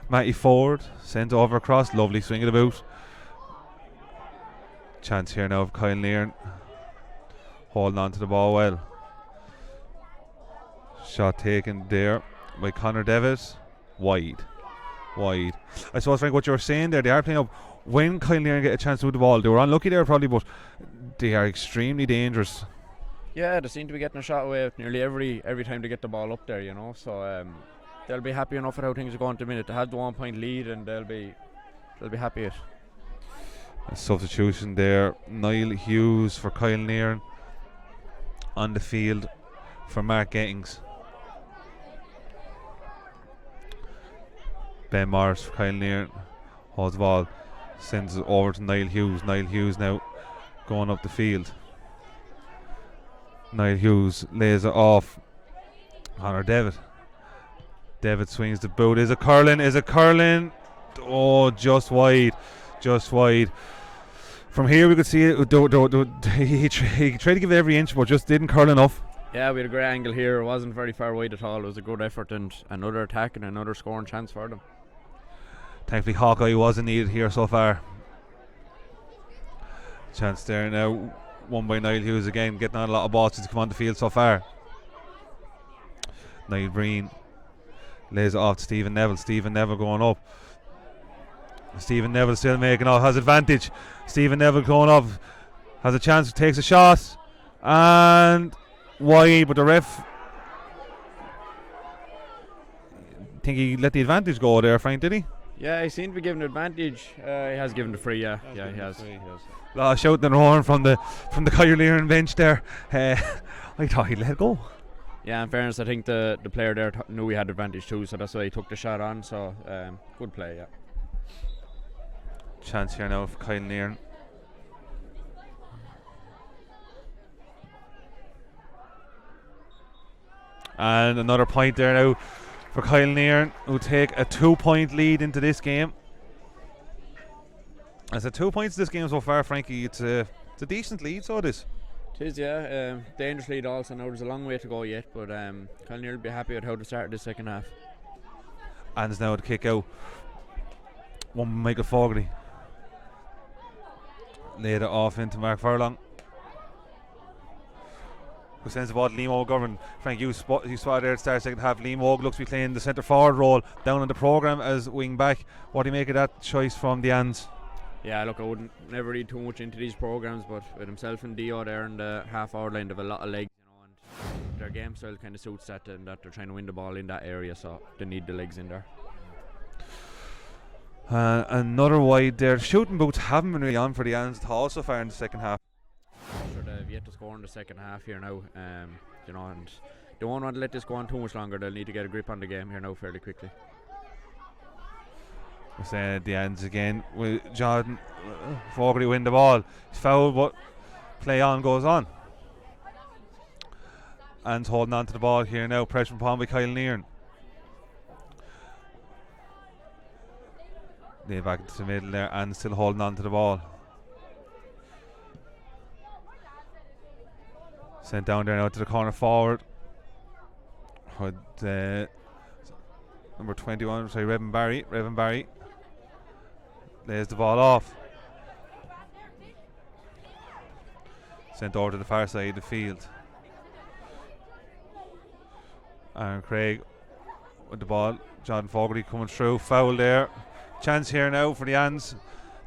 Matty Ford sent over across. Lovely swing of the boot. Chance here now for Kilanerin. Holding on to the ball well. Shot taken there by Conor Devitt. Wide. I suppose, Frank, what you were saying there, they are playing up when Kilanerin get a chance to move the ball. They were unlucky there probably, but they are extremely dangerous. Yeah, they seem to be getting a shot away nearly every time they get the ball up there, you know. So they'll be happy enough with how things are going at the minute. They have the 1 point lead and they'll be happy with. A substitution there. Niall Hughes for Kilanerin on the field for Mark Gettings. Ben Morris for Kilanerin holds the ball, sends it over to Niall Hughes. Niall Hughes now going up the field. Niall Hughes lays it off. Conor Devitt. Devitt swings the boot. Is it curling? Oh, just wide. From here we could see it. He tried to give it every inch, but just didn't curl enough. Yeah, we had a great angle here. It wasn't very far wide at all. It was a good effort and another attack and another scoring chance for them. Thankfully Hawkeye wasn't needed here so far. Chance there now. Won by Niall Hughes again, getting on a lot of balls since he's come on the field so far. Niall Breen lays it off to Stephen Neville. Stephen Neville going up. Stephen Neville still making off, has advantage. Stephen Neville going up, has a chance, takes a shot, and wide, but the ref, I think he let the advantage go there, Frank, did he? Yeah, he seemed to be given advantage. He has given the free, yeah. Yeah, he has. Shouting and roaring from the Kilanerin bench there. I thought he'd let it go. Yeah, in fairness, I think the player there knew he had advantage too, so that's why he took the shot on. So good play, yeah. Chance here now for Kilanerin. And another point there now for Kilanerin, who take a 2-point lead into this game. As a 2 points this game so far, Frankie, it's a decent lead, so it is. It is, yeah. Dangerous lead also. Now there's a long way to go yet, but Kilanerin will be happy with how they started the second half. And now to kick out. One Michael Fogarty. Laid it off into Mark Furlong, who sends the ball to Liam O'Govern. Frank, you spot there at the start of the second half. Liam Og looks to be playing the centre forward role down on the programme as wing back. What do you make of that choice from the Ans? Yeah, look, I wouldn't never read too much into these programmes, but with himself and Dio there in the half-hour line, they have a lot of legs, and their game style kind of suits that, and that they're trying to win the ball in that area, so they need the legs in there. Another wide there. Shooting boots haven't been really on for the Ans at all so far in the second half. Sure, they've yet to score in the second half here now, and they won't want to let this go on too much longer. They'll need to get a grip on the game here now fairly quickly. We're saying at the ends again with John Fogarty win the ball. He's fouled, but play on goes on. And holding on to the ball here now. Pressure upon by Kilanerin. They back into the middle there and still holding on to the ball. Sent down there now to the corner forward. With number 21, Revan Barry. Lays the ball off. Sent over to the far side of the field. Aaron Craig with the ball. John Fogarty coming through. Foul there. Chance here now for the Ans.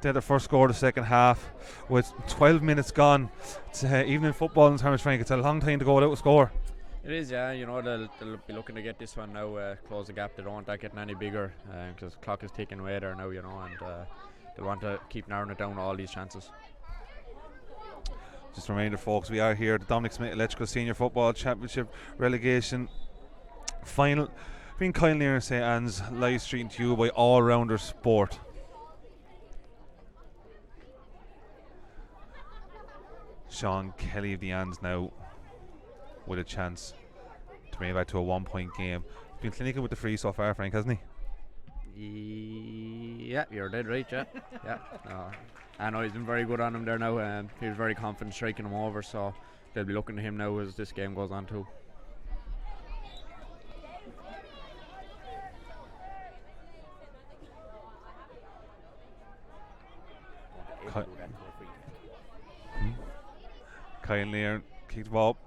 They had their first score of the second half with 12 minutes gone. It's, even in football in terms, Frank, it's a long time to go without a score. It is, yeah. They'll be looking to get this one now, close the gap. They don't want that getting any bigger because the clock is ticking away there now, and they'll want to keep narrowing it down all these chances. Just a reminder, folks, we are here at the Dominic Smith Electrical Senior Football Championship Relegation Final between Kilanerin and St Anne's, live streamed to you by All Rounder Sport. Sean Kelly of the Anns now with a chance to bring it back to a 1 point game. He's been clinical with the free so far, Frank, hasn't he? Yeah, you're dead right, yeah. Yeah. I know he's been very good on him there now. He was very confident striking him over, so they'll be looking to him now as this game goes on too. Kilanerin kicked the ball,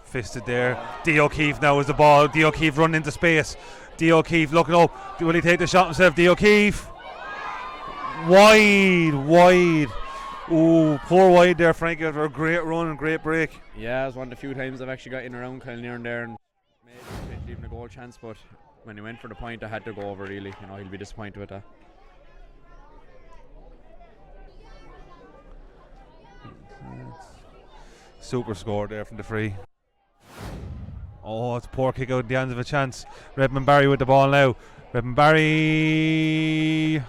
fisted there. D. O'Keefe now is the ball. D. O'Keefe running into space. D. O'Keefe looking up. Will he take the shot himself? D. O'Keefe wide. Ooh, poor wide there, Frankie, after a great run and great break. Yeah, it was one of the few times I've actually got in around Kilanerin there and made even a goal chance, but when he went for the point I had to go over really. He'll be disappointed with that. Super score there from the free. Oh, it's a poor kick out at the end of a chance. Redmond Barry with the ball now. Redmond Barry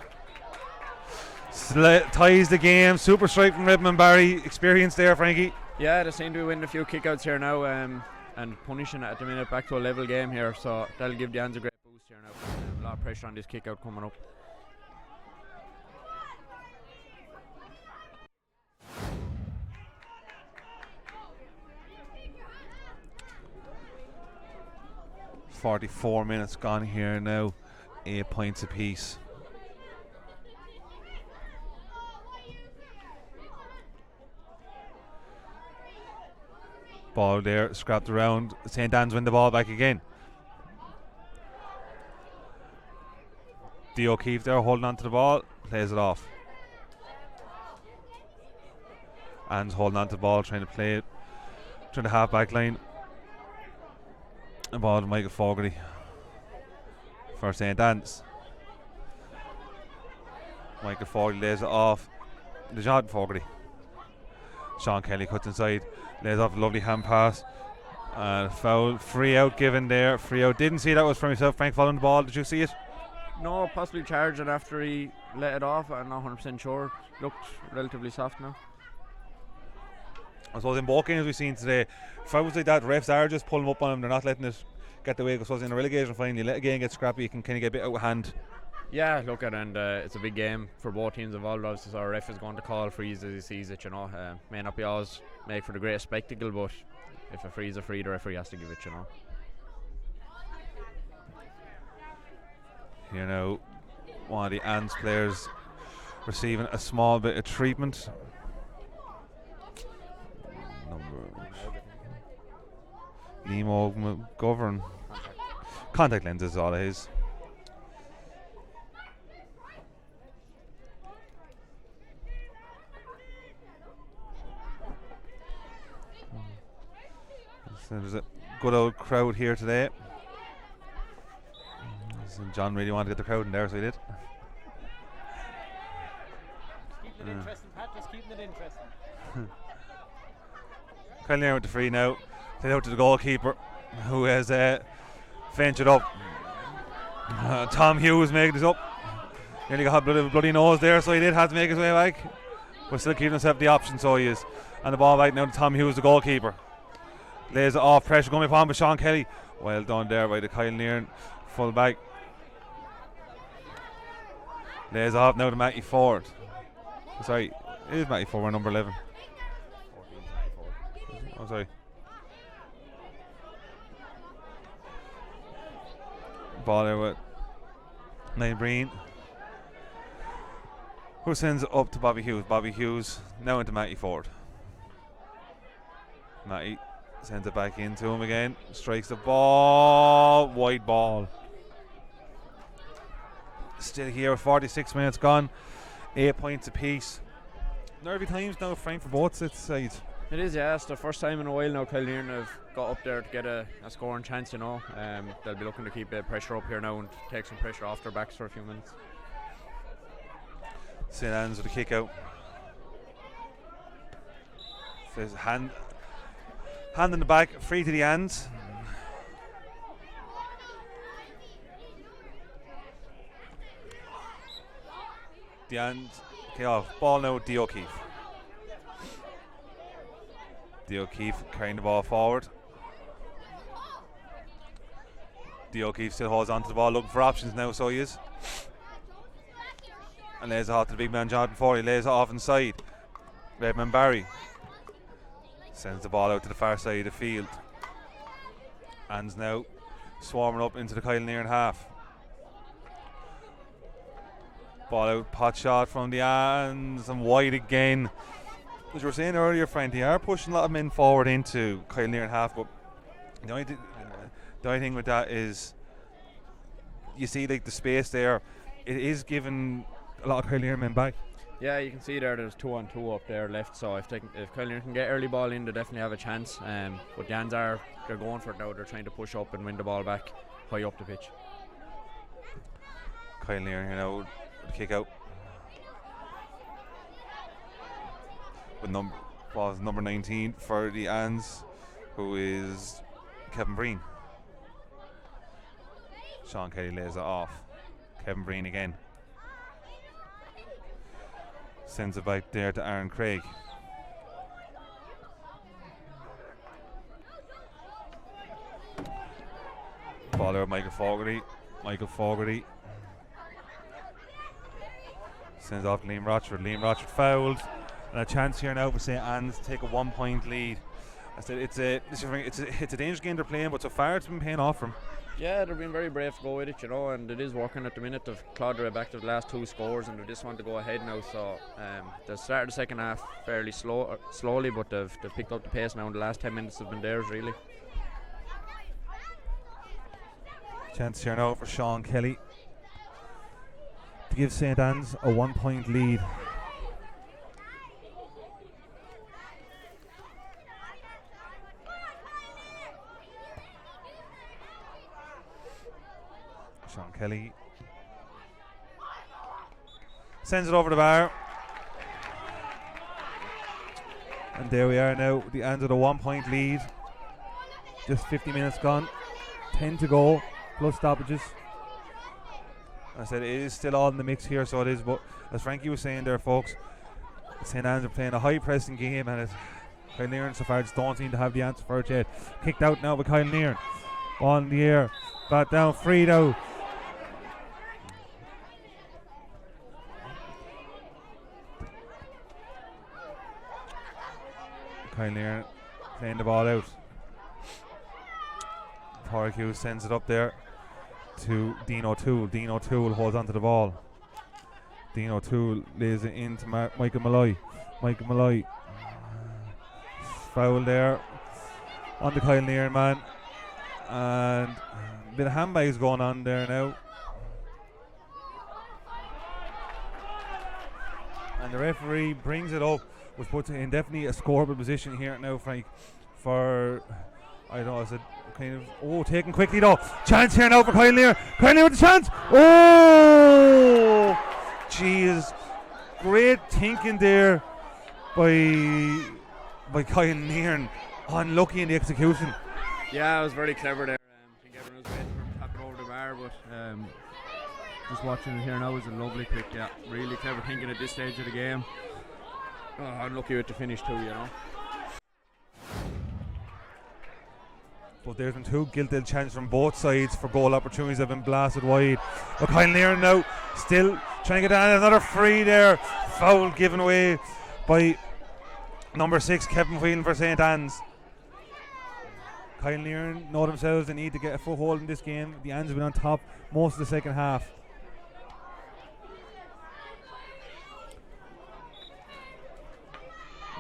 ties the game. Super strike from Redmond Barry. Experience there, Frankie. Yeah, they seem to be winning a few kickouts here now and punishing it at the minute back to a level game here, so that'll give the Ans a great boost here now. A lot of pressure on this kick out coming up. .44 minutes gone here now. 8 points apiece. Ball there, scrapped around. St Anne's win the ball back again. D. O'Keefe there holding on to the ball, plays it off. Anne's holding on to the ball, trying to play it through the half back line. The ball to Michael Fogarty for St Anne's. Michael Fogarty lays it off to John Fogarty. Sean Kelly cuts inside, lays off a lovely hand pass. Foul, free out given there. Free out. Didn't see that was from himself. Frank following the ball. Did you see it? No, possibly charged it after he let it off. I'm not 100% sure. Looked relatively soft now. I suppose in both games we've seen today, fouls like that, refs are just pulling up on him. They're not letting it get the way. Because in a relegation final, you let a game get scrappy, you can kind of get a bit out of hand. Yeah, look at it, and it's a big game for both teams involved. Obviously, so our ref is going to call freeze as he sees it. May not be always make for the greatest spectacle, but if a free is a free, the referee has to give it. Here now, one of the Ants players receiving a small bit of treatment. Nemo McGovern. Contact lenses, all it is. So there's a good old crowd here today. John really wanted to get the crowd in there, so he did. Keeping it interesting, Pat. Just keeping it interesting. Kilanerin with the free now. Played out to the goalkeeper, who has ventured up. Tom Hughes making this up. Nearly got a bloody nose there, so he did have to make his way back. But still keeping himself the option, so he is. And the ball back now to Tom Hughes, the goalkeeper. Lays it off, pressure coming upon by Sean Kelly. Well done there by the Kilanerin full back. Lays off now to Matty Ford. Sorry, it is Matty Ford, number 11. Oh, sorry. Ball there with Niall Breen, who sends it up to Bobby Hughes. Bobby Hughes now into Matty Ford. Matty sends it back into him again. Strikes the ball. Wide ball. Still here with 46 minutes gone. 8 points apiece. Nervy times now, Frank, for both sides. It is, yeah. It's the first time in a while now Kilanerin have got up there to get a scoring chance, They'll be looking to keep the pressure up here now and take some pressure off their backs for a few minutes. St. Anne's with a kick out. Says hand in the back, free to the hands. The hand, okay, off. Ball now with D. O'Keefe. D. O'Keefe carrying the ball forward. D. O'Keefe still holds on to the ball, looking for options now, so he is. And lays it off to the big man Jonathan Foley. Lays it off inside. Redmond Barry sends the ball out to the far side of the field. Hands now swarming up into the Kilanerin half. Ball out, pot shot from the hands and wide again. As you were saying earlier, Frank, they are pushing a lot of men forward into Kilanerin half, but the only thing with that is you see like the space there, it is giving a lot of Kilanerin men back. Yeah, you can see there's 2-on-2 up there left, so if Kilanerin can get early ball in, they definitely have a chance. But the Ans they're going for it now. They're trying to push up and win the ball back high up the pitch. Kilanerin here now, kick out. With number 19 for the Ans, who is Kevin Breen. Sean Kelly lays it off. Kevin Breen again. Sends it back there to Aaron Craig. Ball there with Michael Fogarty. Sends off to Liam Rochford. Liam Rochford fouled. And a chance here now for St. Anne's to take a 1 point lead. I said it's a dangerous game they're playing, but so far it's been paying off for them. Yeah, they're being very brave to go with it, and it is working at the minute. They've clawed their way back to the last 2 scores, and they just want to go ahead now. So they started the second half fairly slowly, but they've picked up the pace now, and the last 10 minutes have been theirs really. Chance here now for Sean Kelly to give St. Anne's a 1 point lead. Sean Kelly sends it over the bar, and there we are now, the end of the 1 point lead. Just 50 minutes gone, 10 to go plus stoppages. I said it is still all in the mix here, so it is. But as Frankie was saying there, folks, St. Anne's are playing a high-pressing game, and Kilanerin so far just don't seem to have the answer for it yet. Kicked out now by Kilanerin. On the air, bat down, free now. Kilanerin playing the ball out. Porrick sends it up there to Dean O'Toole. Dean O'Toole holds onto the ball. Dean O'Toole lays it into Michael Malloy. Michael Malloy. Foul there on the Kilanerin man. And a bit of handbags going on there now. And the referee brings it up, which puts it in definitely a scoreable position here now, Frank, for, I don't know, is it kind of, taken quickly though. Chance here now for Kilanerin. Kilanerin with the chance. Oh! Jeez. Great thinking there by Kilanerin. Unlucky in the execution. Yeah, it was very clever there. I think everyone was waiting for him to tap it over the bar, but just watching it here now is a lovely pick. Yeah, really clever thinking at this stage of the game. Unlucky with the finish too, you know. But there's been two guilty chances from both sides for goal opportunities that have been blasted wide. But Kilanerin now still trying to get down. Another free there. Foul given away by number 6, Kevin Whelan for St. Anne's. Kilanerin know themselves they need to get a foothold in this game. The Anne's have been on top most of the second half.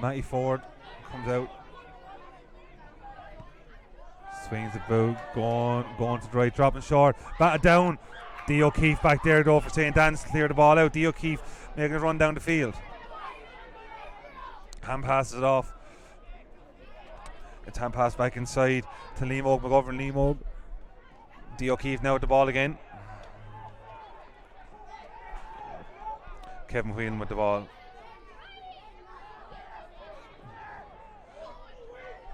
Matty Ford comes out. Swings the boot, going to the right, dropping short, batted down. D. O'Keefe back there though for St. Anne's to clear the ball out. D. O'Keefe making a run down the field. Hand passes it off. It's hand pass back inside to Liam McGovern. Liam D. O'Keefe now with the ball again. Kevin Whelan with the ball.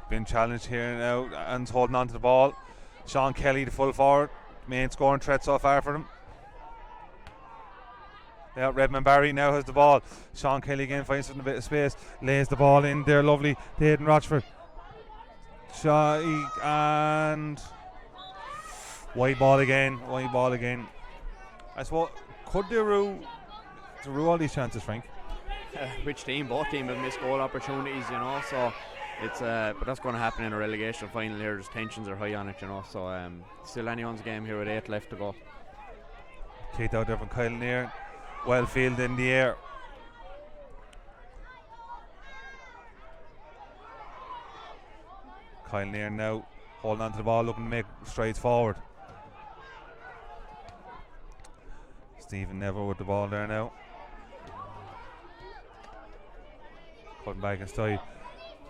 Been challenged here now and holding on to the ball. Sean Kelly, the full forward, main scoring threat so far for them. Now Redmond Barry now has the ball. Sean Kelly again finds a bit of space, lays the ball in there, lovely to Aidan Rochford. Shy and wide ball again. I suppose, could they rule all these chances, Frank? Which team? Both teams have missed goal opportunities, you know, so it's but that's going to happen in a relegation final here. There's tensions are high on it, you know, so still anyone's game here with 8 left to go. Kicked out there from Kilanerin. Well fielded in the air. Kilanerin now holding on to the ball, looking to make strides forward. Stephen Neville with the ball there now. Cutting back inside.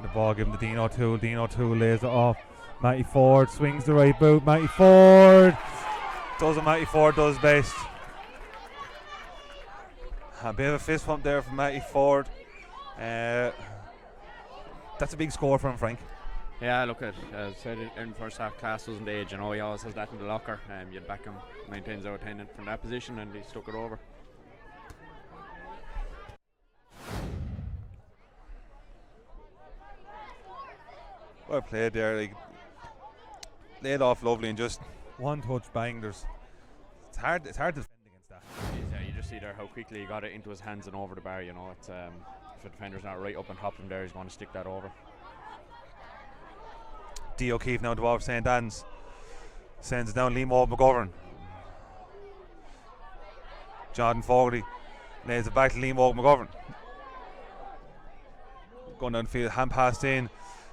The ball given to Dean O'Toole. Dean O'Toole lays it off. Matty Ford swings the right boot. Matty Ford does what Matty Ford does best. A bit of a fist pump there from Matty Ford. That's a big score for him, Frank. Yeah, look at said it in first half, class doesn't age, you know, he always has that in the locker. You'd back him 9 times out of 10 from that position, and he stuck it over. Well played there, like laid off lovely and just one touch bang. It's hard to defend against that. Yeah, you just see there how quickly he got it into his hands and over the bar, you know. It's if the defender's not right up on top of him there, he's going to stick that over. D. O'Keefe now the ball for St. Anne's. Sends it down Liam McGovern. Jordan Fogarty lays it back to Liam McGovern. Going down the field, hand passed in.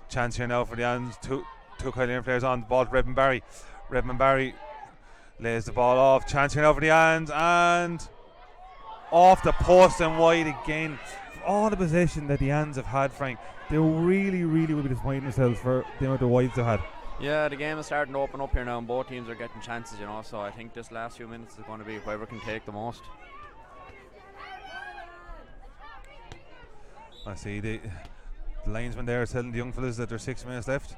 Chance here now for the Anns. Two Kilanerin players on the ball to Redmond Barry. Redmond Barry lays the ball off. Chance here now for the Anns, and off the post and wide again. For all the possession that the Anns have had, Frank, they really will be disappointing themselves for the amount of wides they've had. Yeah, the game is starting to open up here now, and both teams are getting chances, you know, so I think this last few minutes is going to be whoever can take the most. I see the linesman there telling the young fellas that there's 6 minutes left.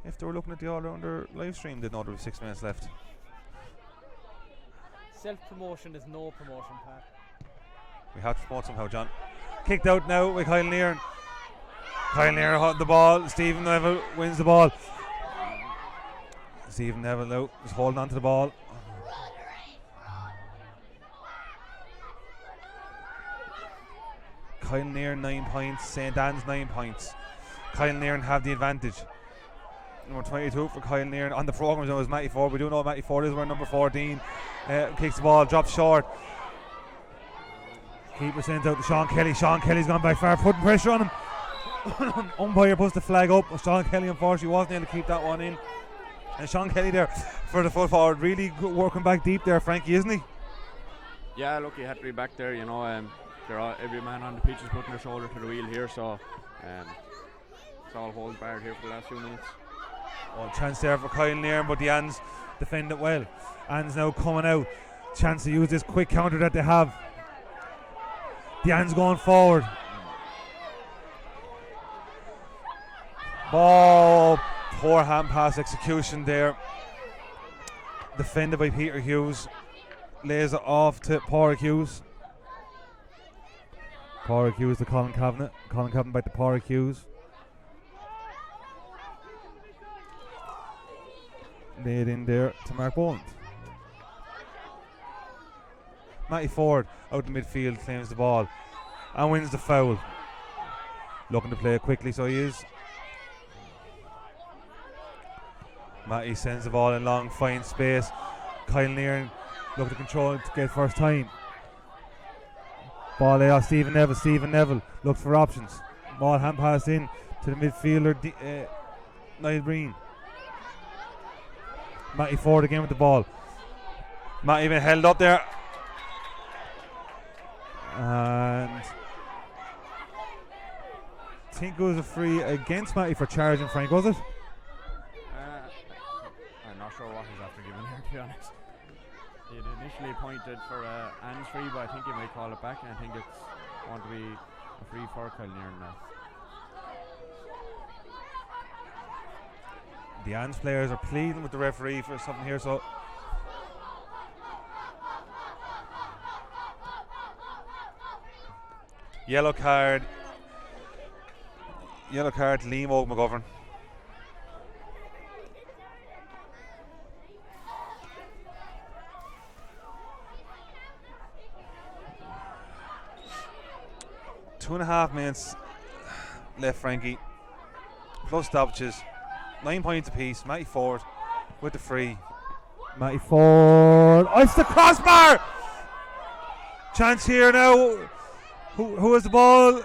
If they were looking at the all-rounder live stream, they'd know there was 6 minutes left. Self-promotion is no promotion, Pat. We have to promote somehow, John. Kicked out now by Kilanerin. Kilanerin holding the ball. Stephen Neville wins the ball. Stephen Neville now is holding on to the ball. Kilanerin 9 points, St. Anne's 9 points. Kilanerin have the advantage. Number 22 for Kilanerin. On the programme was Matty Ford. We do know Matty Ford is wearing number 14. Kicks the ball, drops short. Keeper sends out to Sean Kelly. Sean Kelly's gone back far, putting pressure on him. Umpire puts the flag up. Sean Kelly unfortunately wasn't able to keep that one in. And Sean Kelly there for the full forward, really working back deep there, Frankie, isn't he? Yeah, look, he had to be back there, you know. Every man on the pitch is putting their shoulder to the wheel here, so it's all holds barred here for the last few minutes. Oh, chance there for Kilanerin, but the Ans defend it well. Ans now coming out. Chance to use this quick counter that they have. The Ans going forward. Ball, poor hand pass execution there. Defended by Peter Hughes. Lays it off to Pádraig Hughes. Pádraig Hughes to Colin Kavanagh. Colin Kavanagh back to Pádraig Hughes. Laid in there to Mark Boland. Matty Ford out in midfield claims the ball and wins the foul. Looking to play it quickly, so he is. Matty sends the ball in long, finds space. Kilanerin looking to control it to get first time. Ball out, Stephen Neville. Stephen Neville looks for options. Ball hand pass in to the midfielder, Niall Breen. Matty Ford again with the ball. Matty been held up there. And I think it was a free against Matty for charging, Frank, was it? I'm not sure what he's after giving here, to be honest. He had initially pointed for Anne's free, but I think he might call it back, and I think it's going to be a free for Kilanerin now. The Ans players are pleading with the referee for something here, so yellow card to Liam McGovern. Two and a half minutes left, Frankie, plus stoppages. 9 points apiece. Matty Ford with the free. Matty Ford. Oh, it's the crossbar! Chance here now. Who has the ball?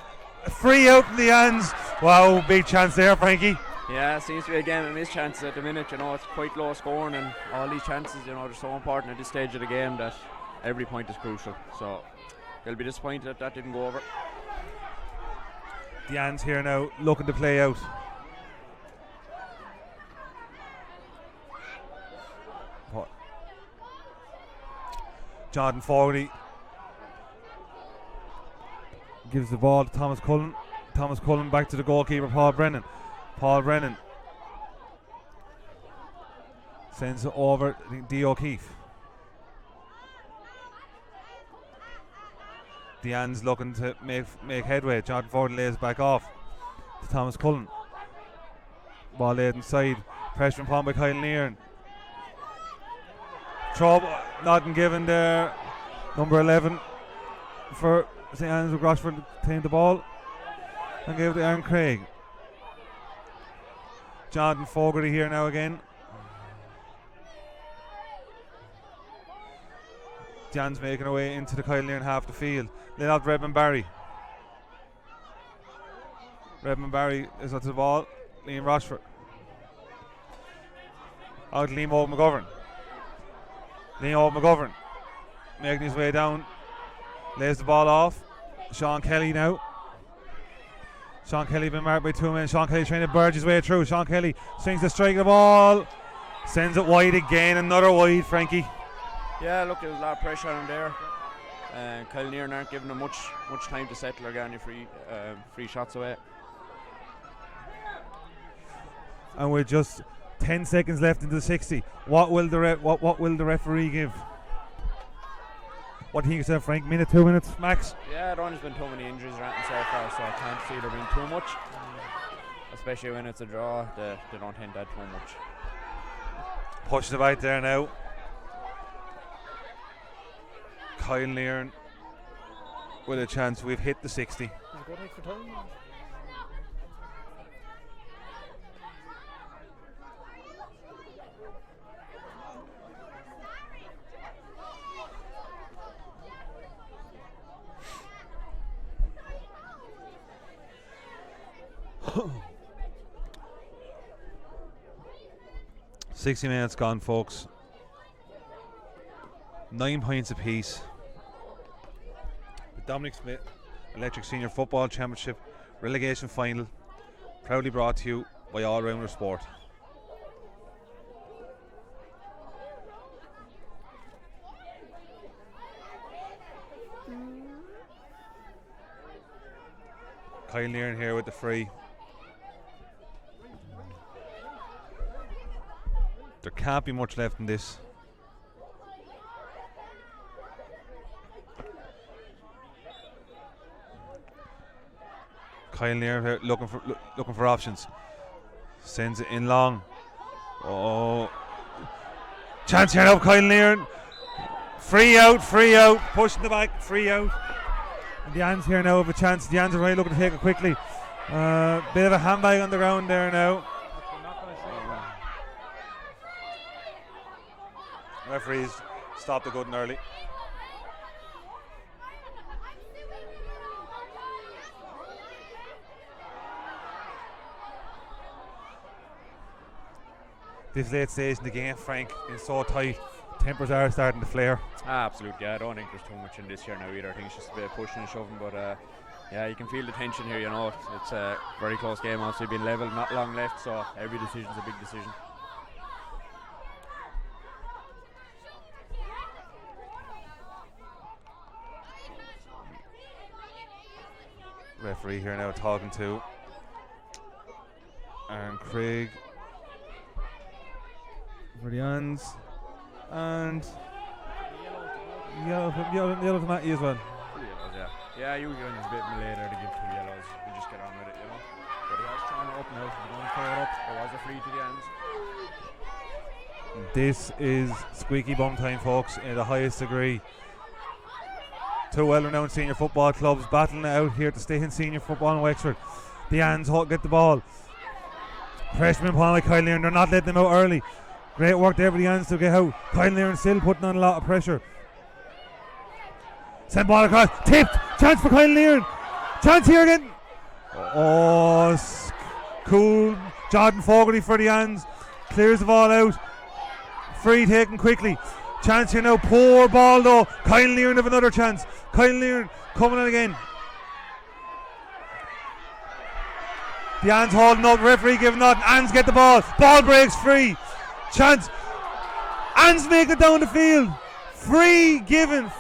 Free out in the ends. Wow, big chance there, Frankie. Yeah, it seems to be a game of missed chances at the minute. You know, it's quite low scoring, and all these chances, you know, they're so important at this stage of the game that every point is crucial. So they'll be disappointed that didn't go over. The Ans here now looking to play out. Jonathan Fogarty gives the ball to Thomas Cullen. Thomas Cullen back to the goalkeeper, Paul Brennan. Paul Brennan sends it over to D. O'Keefe. The Ans looking to make headway. Jonathan Fogarty lays back off to Thomas Cullen. Ball laid inside. Pressure upon by Kilanerin. Trouble, nothing given there. Number 11 for St. Anne's with Rochford tamed the ball and gave it to Aaron Craig. Jonathan Fogarty here now again. Jan's making her way into the Kilanerin half the field. Let out Redmond Barry. Redmond Barry is at the ball. Liam Rochford. Out Liam McGovern. Liam McGovern making his way down. Lays the ball off. Sean Kelly now. Sean Kelly been marked by 2 men. Sean Kelly trying to barge his way through. Sean Kelly swings the strike of the ball. Sends it wide again. Another wide, Frankie. Yeah, look, there's a lot of pressure on him there. Kilanerin aren't giving him much time to settle or get any free shots away. And with just 10 seconds left into the 60, what will the referee give? What do you think yourself, Frank? Minute, 2 minutes, max? Yeah, there only been too many injuries around so far, so I can't see there being too much. Especially when it's a draw, they don't tend to add too much. Pushing it back there now. Kilanerin with a chance. We've hit the 60. Is it good extra time? Oh. 60 minutes gone, folks. 9 points apiece. The Dominic Smith Electric Senior Football Championship Relegation Final, proudly brought to you by All Rounder Sport. Kilanerin here with the free. There can't be much left in this. Kilanerin here looking for options. Sends it in long. Oh, chance here now, Kilanerin. Free out, pushing the back, free out. And the Ans here now have a chance. The Ans are really looking to take it quickly. Bit of a handbag on the ground there now. Referees stopped it good and early. This late stage in the game, Frank, is so tight. Tempers are starting to flare. Absolutely, yeah. I don't think there's too much in this here now either. I think it's just a bit of pushing and shoving, but yeah, you can feel the tension here, you know. It's a very close game, obviously been level, not long left, so every decision's a big decision. Referee here now talking to Aaron Craig for the Ans, and yellow to Matty as well. Yeah, usually when there's a bit later to give 2 yellows, we just get on with it, you know. But he has thrown it up now, he's going to throw it up. There was a free to the Ans. This is squeaky bum time, folks, in the highest degree. 2 well-renowned senior football clubs battling it out here to stay in senior football in Wexford. The Ans get the ball. Freshman upon by Kilanerin, they're not letting them out early. Great work there for the Ans to get out. Kilanerin still putting on a lot of pressure. Send ball across, tipped, chance for Kilanerin. Chance here again. Oh, cool. Jordan Fogarty for the Ans. Clears the ball out. Free taken quickly. Chance here now, poor ball though. Kilanerin have another chance. Kilanerin coming in again. The Ans holding up, referee giving nothing. Ans get the ball. Ball breaks free. Chance. Ans make it down the field. Free given. A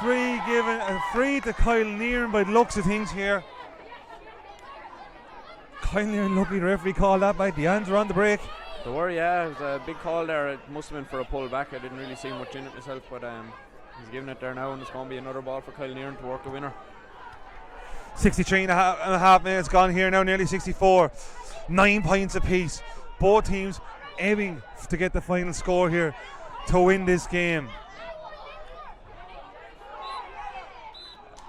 free to Kilanerin by the looks of things here. Kilanerin, luckily the referee called that back. The Ans are on the break. There were, yeah, it was a big call there. It must have been for a pull back. I didn't really see much in it myself, but he's giving it there now, and it's going to be another ball for Kilanerin to work the winner. 63 and a half minutes gone here now, nearly 64. 9 points apiece. Both teams aiming to get the final score here to win this game.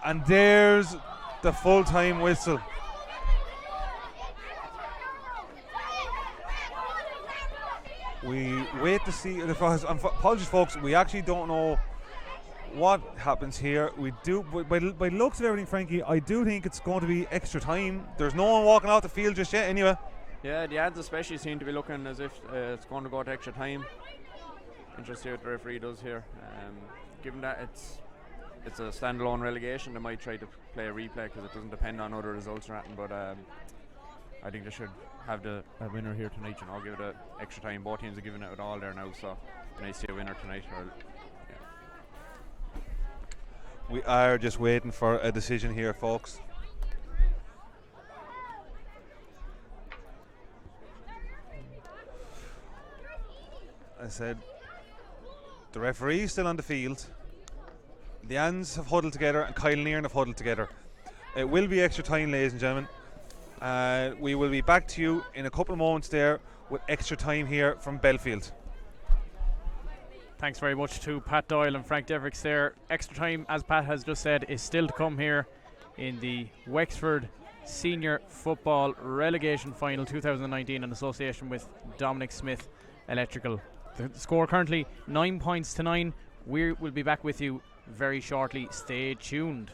And there's the full-time whistle. We wait to see. Apologies, folks. We actually don't know what happens here. We do, by looks of everything, Frankie, I do think it's going to be extra time. There's no one walking off the field just yet, anyway. Yeah, the Ans especially seem to be looking as if it's going to go to extra time. Interesting to see what the referee does here. Given that it's a standalone relegation, they might try to play a replay because it doesn't depend on other results or anything. But I think they should have the winner here tonight. You know, give it extra time. Both teams are giving it all there now, so nice to see a winner tonight. We are just waiting for a decision here, folks. I said The referee is still on the field. The Ans have huddled together and Kilanerin have huddled together. It will be extra time, ladies and gentlemen. We will be back to you in a couple of moments there with extra time here from Belfield. Thanks very much to Pat Doyle and Frank Devricks there. Extra time, as Pat has just said, is still to come here in the Wexford Senior Football Relegation Final 2019 in association with Dominic Smith Electrical. The score currently 9 points to 9. We will be back with you very shortly. Stay tuned.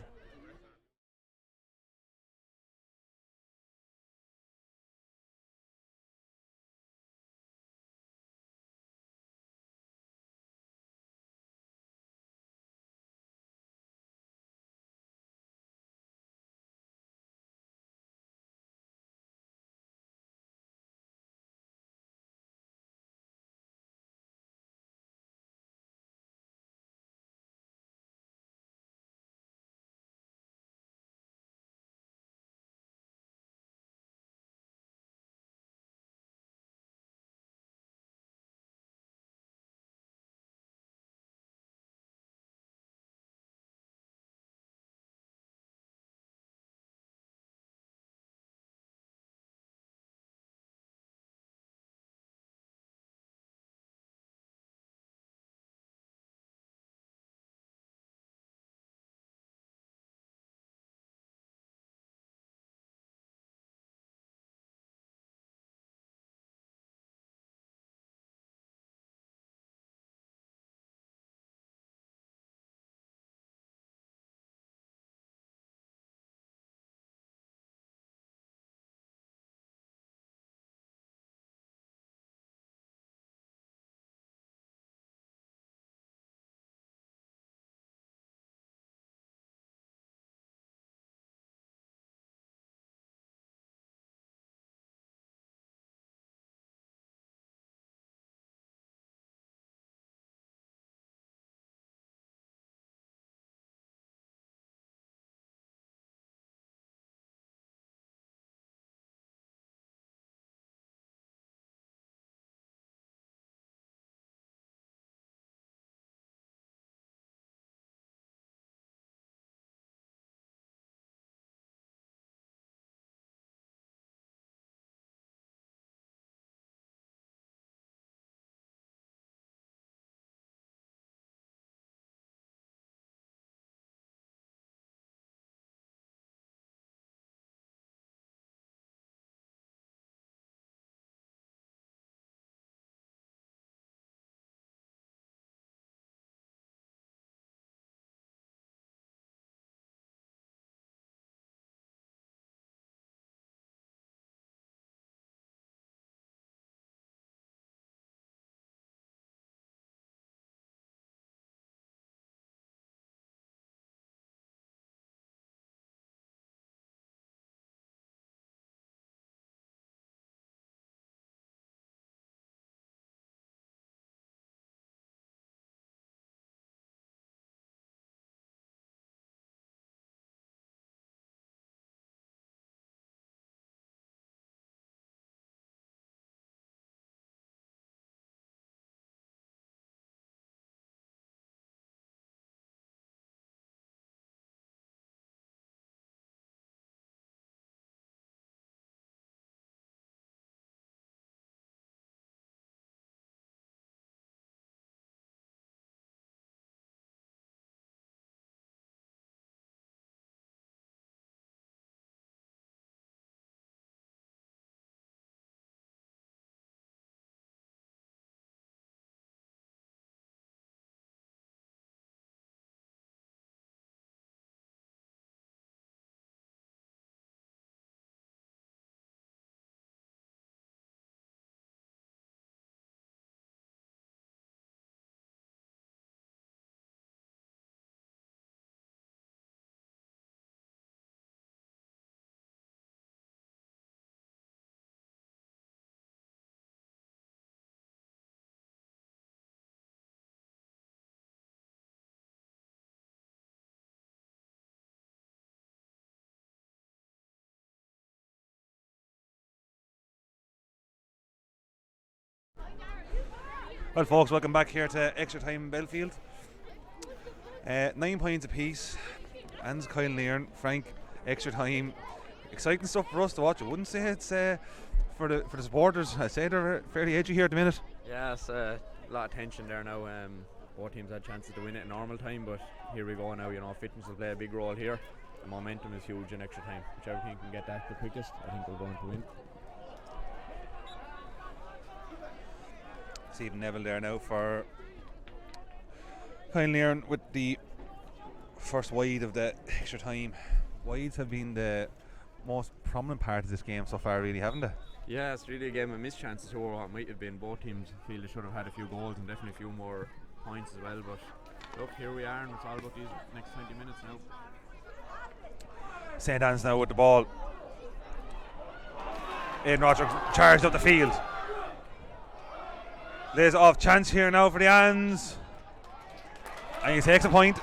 Well, folks, welcome back here to extra time in Belfield. 9 points apiece. And Kilanerin, Frank, extra time. Exciting stuff for us to watch. I wouldn't say it's for the supporters. I'd say they're fairly edgy here at the minute. Yeah, it's a lot of tension there now. Both teams had chances to win it in normal time, but here we go now. Fitness will play a big role here. The momentum is huge in extra time. Whichever team can get that the quickest, I think we're going to win. Stephen Neville there now for Kilanerin with the first wide of the extra time. Wides have been the most prominent part of this game so far, really, haven't they? Yeah, it's really a game of missed chances over what might have been. Both teams feel they should have had a few goals and definitely a few more points as well. But look, here we are, and it's all about these next 20 minutes now. St. Anne's now with the ball. Aidan Roger charged up the field. Lays it off, chance here now for the Anns. And he takes a point.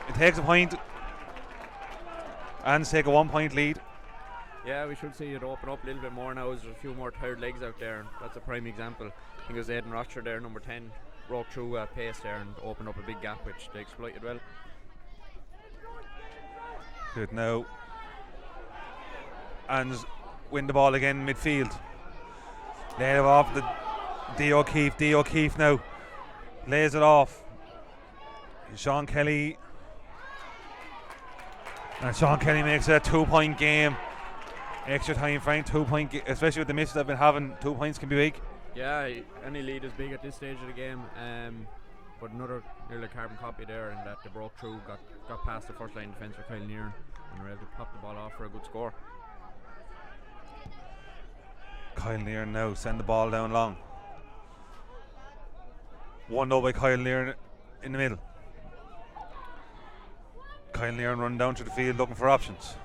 Anns take a 1 point lead. Yeah, we should see it open up a little bit more now. There's a few more tired legs out there, and that's a prime example. I think it was Aidan Rocher there, number 10, broke through pace there and opened up a big gap, which they exploited well. Good now. Anns win the ball again midfield. Lay it off the D. O'Keefe now lays it off. Sean Kelly, and Sean Kelly makes a 2 point game. Extra time, Frank, 2 point, especially with the misses I've been having. 2 points can be big. Yeah, any lead is big at this stage of the game. But another nearly carbon copy there, and that they broke through, got past the first line defence for Kilanerin, and were able to pop the ball off for a good score. Kilanerin now send the ball down long. 1-0 by Kilanerin in the middle. Kilanerin run down to the field looking for options.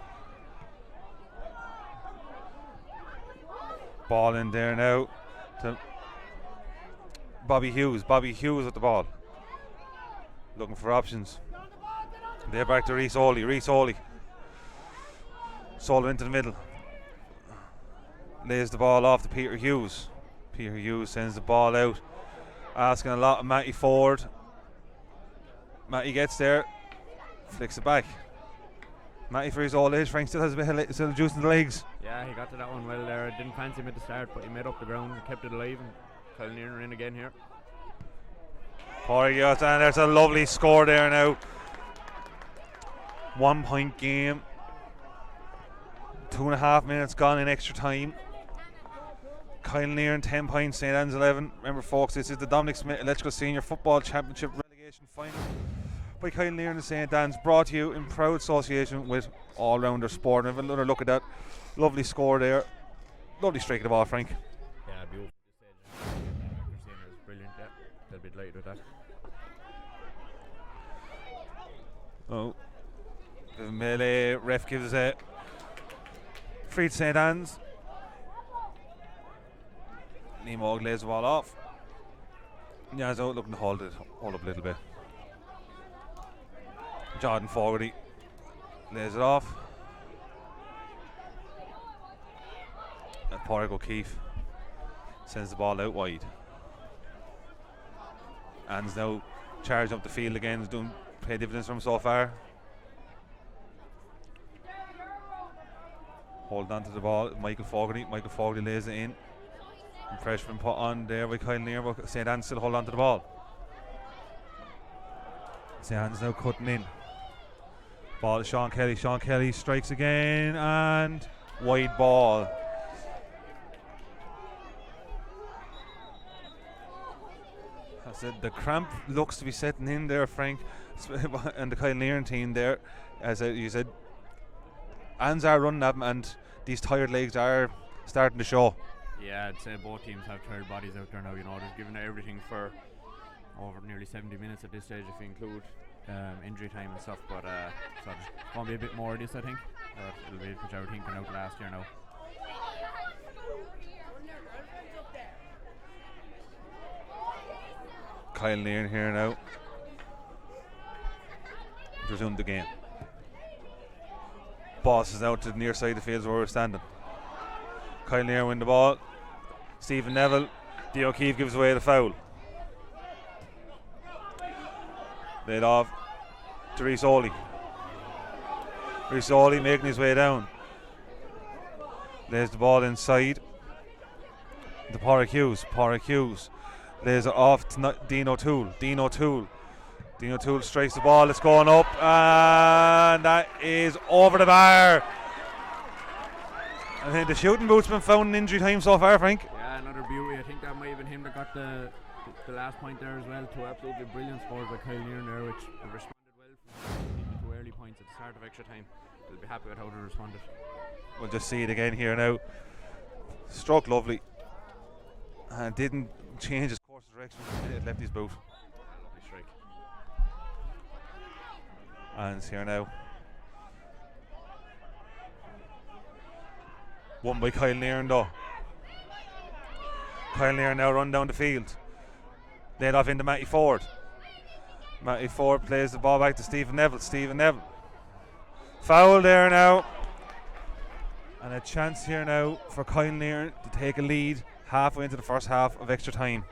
Ball in there now to Bobby Hughes. Bobby Hughes with the ball. Looking for options. They're back to Rhys Oley. Sold into the middle. Lays the ball off to Peter Hughes. Peter Hughes sends the ball out. Asking a lot of Matty Ford. Matty gets there. Flicks it back. Matty, for his old age, Frank still has a bit of juice in the legs. Yeah, he got to that one well there. Didn't fancy him at the start, but he made up the ground and kept it alive. And Kilanerin are in again here. And there's a lovely score there now. 1 point game. 2.5 minutes gone in extra time. Kilanerin 10 points, St. Anne's 11. Remember, folks, this is the Dominic Smith Electrical Senior Football Championship Relegation Final by Kilanerin and St. Anne's, brought to you in proud association with All Rounder Sport. And have another look at that lovely score there. Lovely strike of the ball, Frank. Yeah, beautiful. It was brilliant. Yeah, they'll be delighted with that. Oh, the melee ref gives a free to St. Anne's. Nemo lays the ball off. Nya's out looking to hold up a little bit. Jordan Fogarty lays it off. And Pádraig O'Keefe sends the ball out wide. Ann's now charged up the field again, is doing pay dividends from so far. Hold on to the ball, Michael Fogarty lays it in. And freshman put on there by Kilanerin, but St. Anne's still hold on to the ball. St. Anne's now cutting in. Ball to Sean Kelly strikes again, and wide ball. I said the cramp looks to be setting in there, Frank, and the Kilanerin team there. As you said, Anns are running at them, and these tired legs are starting to show. Yeah, I'd say both teams have tired bodies out there now. They're giving it everything for over nearly 70 minutes at this stage if you include injury time and stuff. But so there's going to be a bit more of this, I think. It'll be whichever team can outlast here now. Kilanerin here now. Resume the game. Boss is out to the near side of the field where we're standing. Kilanerin win the ball. Stephen Neville. D. O'Keefe gives away the foul. Laid off to Rhys Oley. Rhys Oley making his way down. Lays the ball inside. The Pádraig Hughes. Pádraig Hughes lays it off to Dean O'Toole. Dean O'Toole strikes the ball. It's going up, and that is over the bar. I think the shooting boot's been found in injury time so far, Frank. Yeah, another beauty. I think that might have been him that got the last point there as well. Two absolutely brilliant scores by Kilanerin there, which responded well from the 2 early points at the start of extra time. They'll be happy with how they responded. We'll just see it again here now. Struck lovely and didn't change his course of direction. It left his boot. Lovely strike. And it's here now. Won by Kilanerin though. Kilanerin now run down the field. Laid off into Matty Ford. Matty Ford plays the ball back to Stephen Neville. Stephen Neville. Foul there now. And a chance here now for Kilanerin to take a lead halfway into the first half of extra time.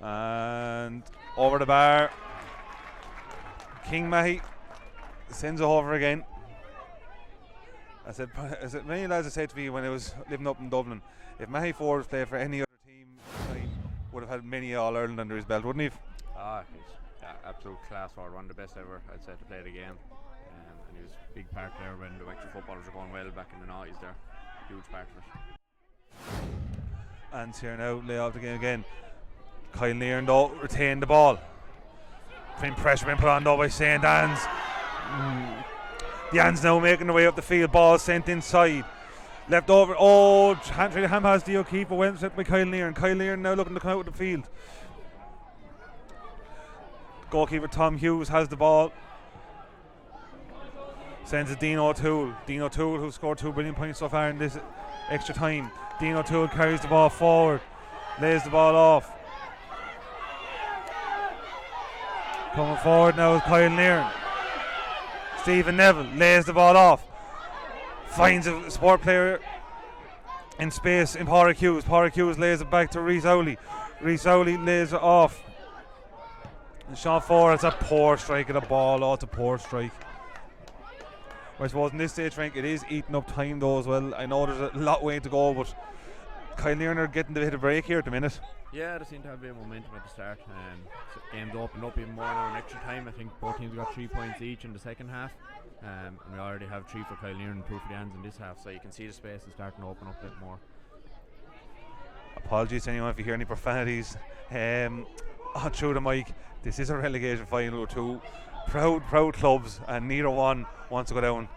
And over the bar, King Mahi sends it over again. I said many lads have said to me when I was living up in Dublin, if Mahi Ford was played for any other team, he would have had many All-Ireland under his belt, wouldn't he? He's absolute class forward, one of the best ever, I'd say, to play the game. And he was a big part there when the Wexford footballers were going well back in the 90s there. Huge part of it. And here now, lay off the game again. Kilanerin though retained the ball. Pressure being put on though by St. Anne's. The Anne's now making their way up the field. Ball sent inside. Left over. Oh, hand pass to the O'Keefe. Well set by Kilanerin. Kilanerin now looking to come out of the field. Goalkeeper Tom Hughes has the ball. Sends it Dean O'Toole. Dean O'Toole, who scored 2 brilliant points so far in this extra time. Dean O'Toole carries the ball forward. Lays the ball off. Coming forward now is Kilanerin. Stephen Neville lays the ball off. Finds a support player in space in Pádraig Hughes. Pádraig Hughes lays it back to Rhys Oley. Rhys Oley lays it off. And Sean Ford, it's a poor strike of the ball. Oh, it's a poor strike. I suppose in this stage, Frank, it is eating up time though as well. I know there's a lot way to go, but Kilanerin are getting the bit of break here at the minute. Yeah, they seem to have a bit of momentum at the start. Games opened up even more now in extra time. I think both teams got 3 points each in the second half. And we already have 3 for Kilanerin and 2 for the Anns in this half, so you can see the space is starting to open up a bit more. Apologies to anyone if you hear any profanities through the mic. This is a relegation final with 2 proud clubs, and neither one wants to go down.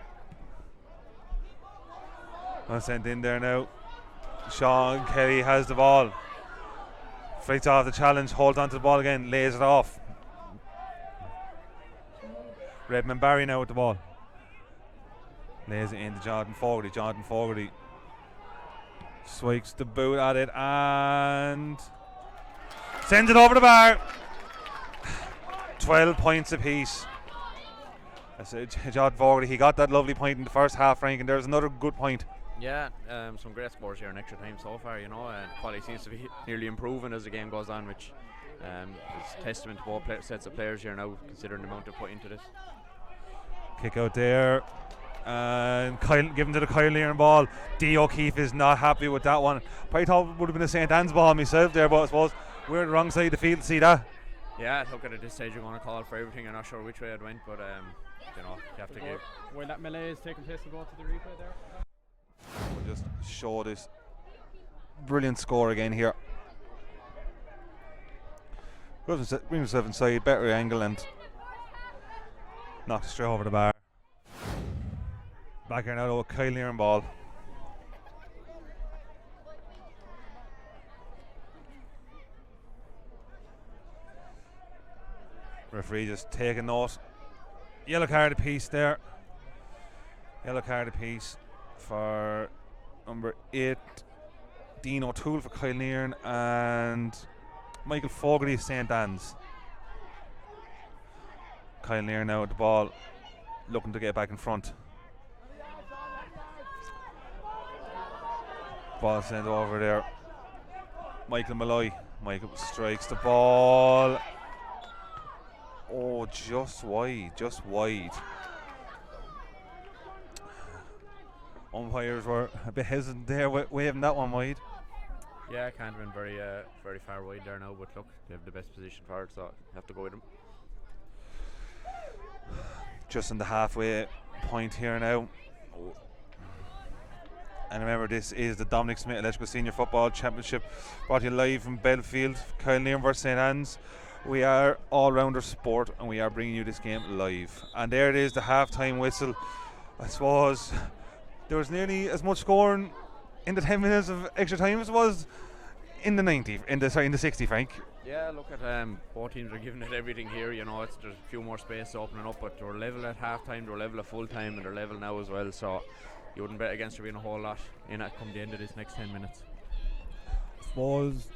Well sent in there now. Sean Kelly has the ball. Fights off the challenge, holds on to the ball again, lays it off. Redmond Barry now with the ball. Lays it into Jonathan Fogarty. Jonathan Fogarty swipes the boot at it and sends it over the bar. 12 points apiece. I said Jonathan Fogarty, he got that lovely point in the first half, Frank, and there's another good point. Yeah, some great scores here in extra time so far, you know, and quality seems to be nearly improving as the game goes on, which is testament to both sets of players here now, considering the amount they put into this. Kick out there, and given to the Kilanerin ball. D. O'Keefe is not happy with that one. Probably thought it would have been a St. Anne's ball myself there, but I suppose we're on the wrong side of the field to see that. Yeah, I look at this stage you're going to call for everything. I'm not sure which way it went, but you know, you have to give. While that melee is taking place, we'll go to the replay there. We'll just show this brilliant score again here. Bring himself inside, better angle, and knocked it straight over the bar. Back here now to a Kilanerin ball. Referee just taking note. Yellow card apiece there. Yellow card apiece for number 8, Dean O'Toole for Kilanerin, and Michael Fogarty of St. Anne's. Kilanerin now at the ball, looking to get back in front. Ball sent over there. Michael Malloy. Michael strikes the ball. Oh, just wide. Umpires were a bit hesitant there, waving that one wide. Yeah, can't have been very far wide there now, but look, they have the best position for it, so you have to go with them. Just in the halfway point here now. And remember, this is the Dominic Smith Electrical Senior Football Championship, brought to you live from Belfield, Kilanerin vs St Anne's. We are all-rounder sport, and we are bringing you this game live. And there it is, the half-time whistle. I suppose there was nearly as much scoring in the 10 minutes of extra time as was in the 90, in the 60, Frank. Yeah, look at both teams are giving it everything here. You know, there's a few more space opening up, but they're level at half time, they're level at full time, and they're level now as well. So you wouldn't bet against there being a whole lot in it come the end of this next 10 minutes. I suppose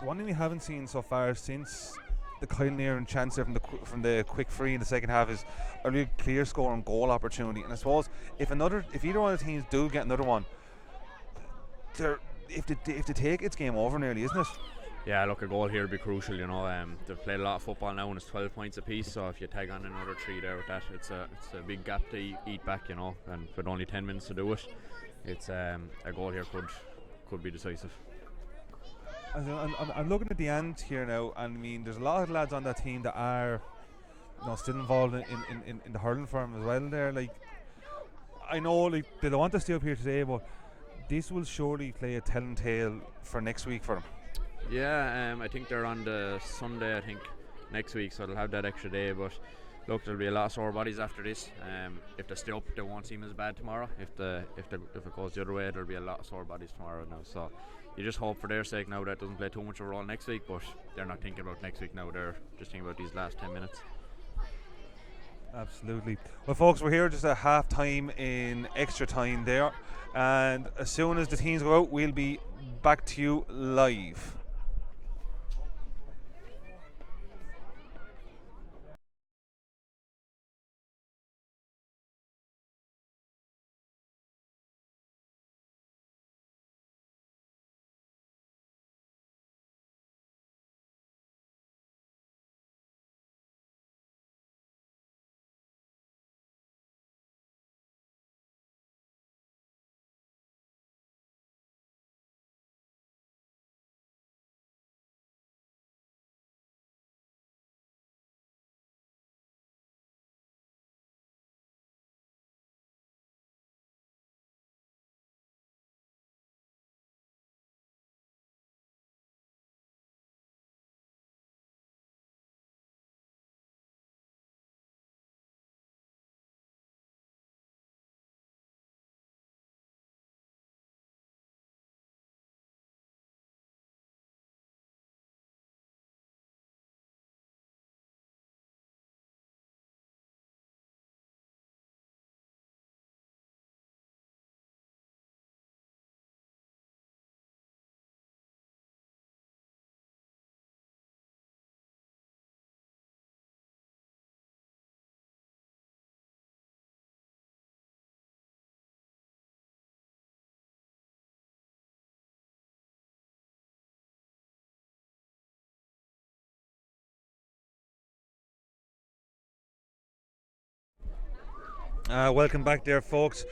the one thing we haven't seen so far since the Kilanerin chance there from the quick free in the second half is a real clear scoring goal opportunity. And I suppose if either one of the teams do get another one, if they take, it's game over nearly, isn't it? Yeah, look, a goal here would be crucial. You know, they've played a lot of football now, and it's 12 points apiece. So if you tag on another 3 there with that, it's a big gap to eat back. You know, and with only 10 minutes to do it, it's a goal here could be decisive. I'm looking at the end here now, and I mean, there's a lot of lads on that team that are, still involved in the hurling firm as well. There, like, I know, like, they don't want to stay up here today, but this will surely play a telling tale for next week for them. Yeah, I think they're on the Sunday, I think, next week, so they'll have that extra day. But look, there'll be a lot of sore bodies after this. If they stay up, they won't seem as bad tomorrow. If it goes the other way, there'll be a lot of sore bodies tomorrow now. So you just hope for their sake now that it doesn't play too much of a role next week. But they're not thinking about next week now. They're just thinking about these last 10 minutes. Absolutely. Well, folks, we're here just at half time in extra time there, and as soon as the teams go out, we'll be back to you live. Welcome back there, folks,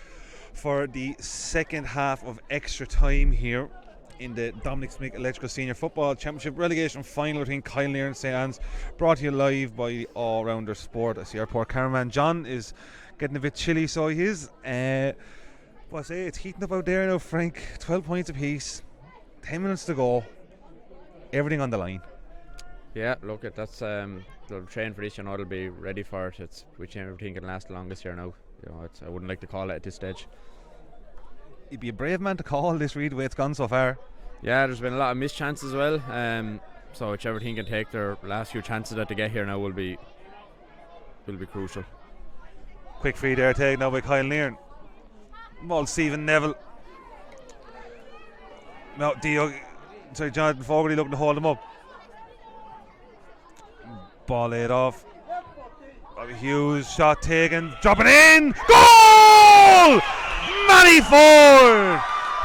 for the second half of extra time here in the Dominic Smith Electrical Senior Football Championship Relegation Final between Kilanerin and St Anne's, brought to you live by the All-Rounder Sport. I see our poor cameraman John is getting a bit chilly, so he is. It's heating up out there now, Frank. 12 points apiece, 10 minutes to go, everything on the line. Yeah, look, that's they'll train for this, you know, they'll be ready for it. It's which everything can last the longest here now. You know, I wouldn't like to call it at this stage. You'd be a brave man to call this, Reid, the way it's gone so far. Yeah, there's been a lot of missed chances as well. So whichever team can take their last few chances that they get here now will be crucial. Quick free there taken now by Kilanerin. Well, Stephen Neville. No, Jonathan Fogarty looking to hold him up. Ball laid off. Bobby Hughes, shot taken, dropping in, goal! Manny Ford!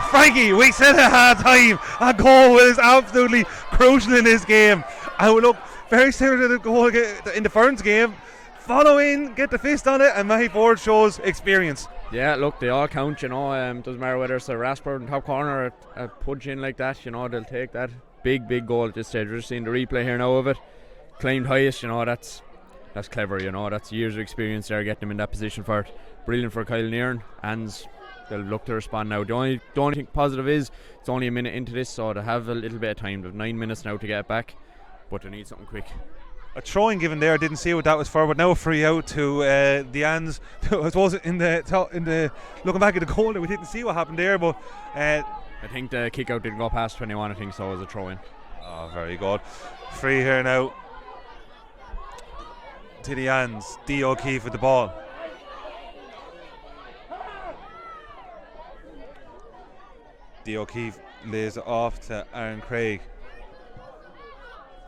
Frankie, we said at half time, a goal is absolutely crucial in this game. And we look very similar to the goal in the Ferns game. Follow in, get the fist on it, and Manny Ford shows experience. Yeah, look, they all count, you know. Doesn't matter whether it's a Rasper in top corner or a punch in like that, you know, they'll take that big goal at this stage. We're just seeing the replay here now of it. Claimed highest, you know, that's clever, you know, that's years of experience there, getting them in that position for it. Brilliant for Kilanerin, and they'll look to respond now. The only thing positive is it's only a minute into this, so they have a little bit of time. They have 9 minutes now to get it back, but they need something quick. A throwing given there, didn't see what that was for, but now a free out to the Ans. I suppose in the looking back at the goal, we didn't see what happened there, but I think the kick out didn't go past 21. I think so. It was a throw in. Oh, very good. Free here now to the Ans. D. O'Keefe with the ball. D. O'Keefe lays it off to Aaron Craig.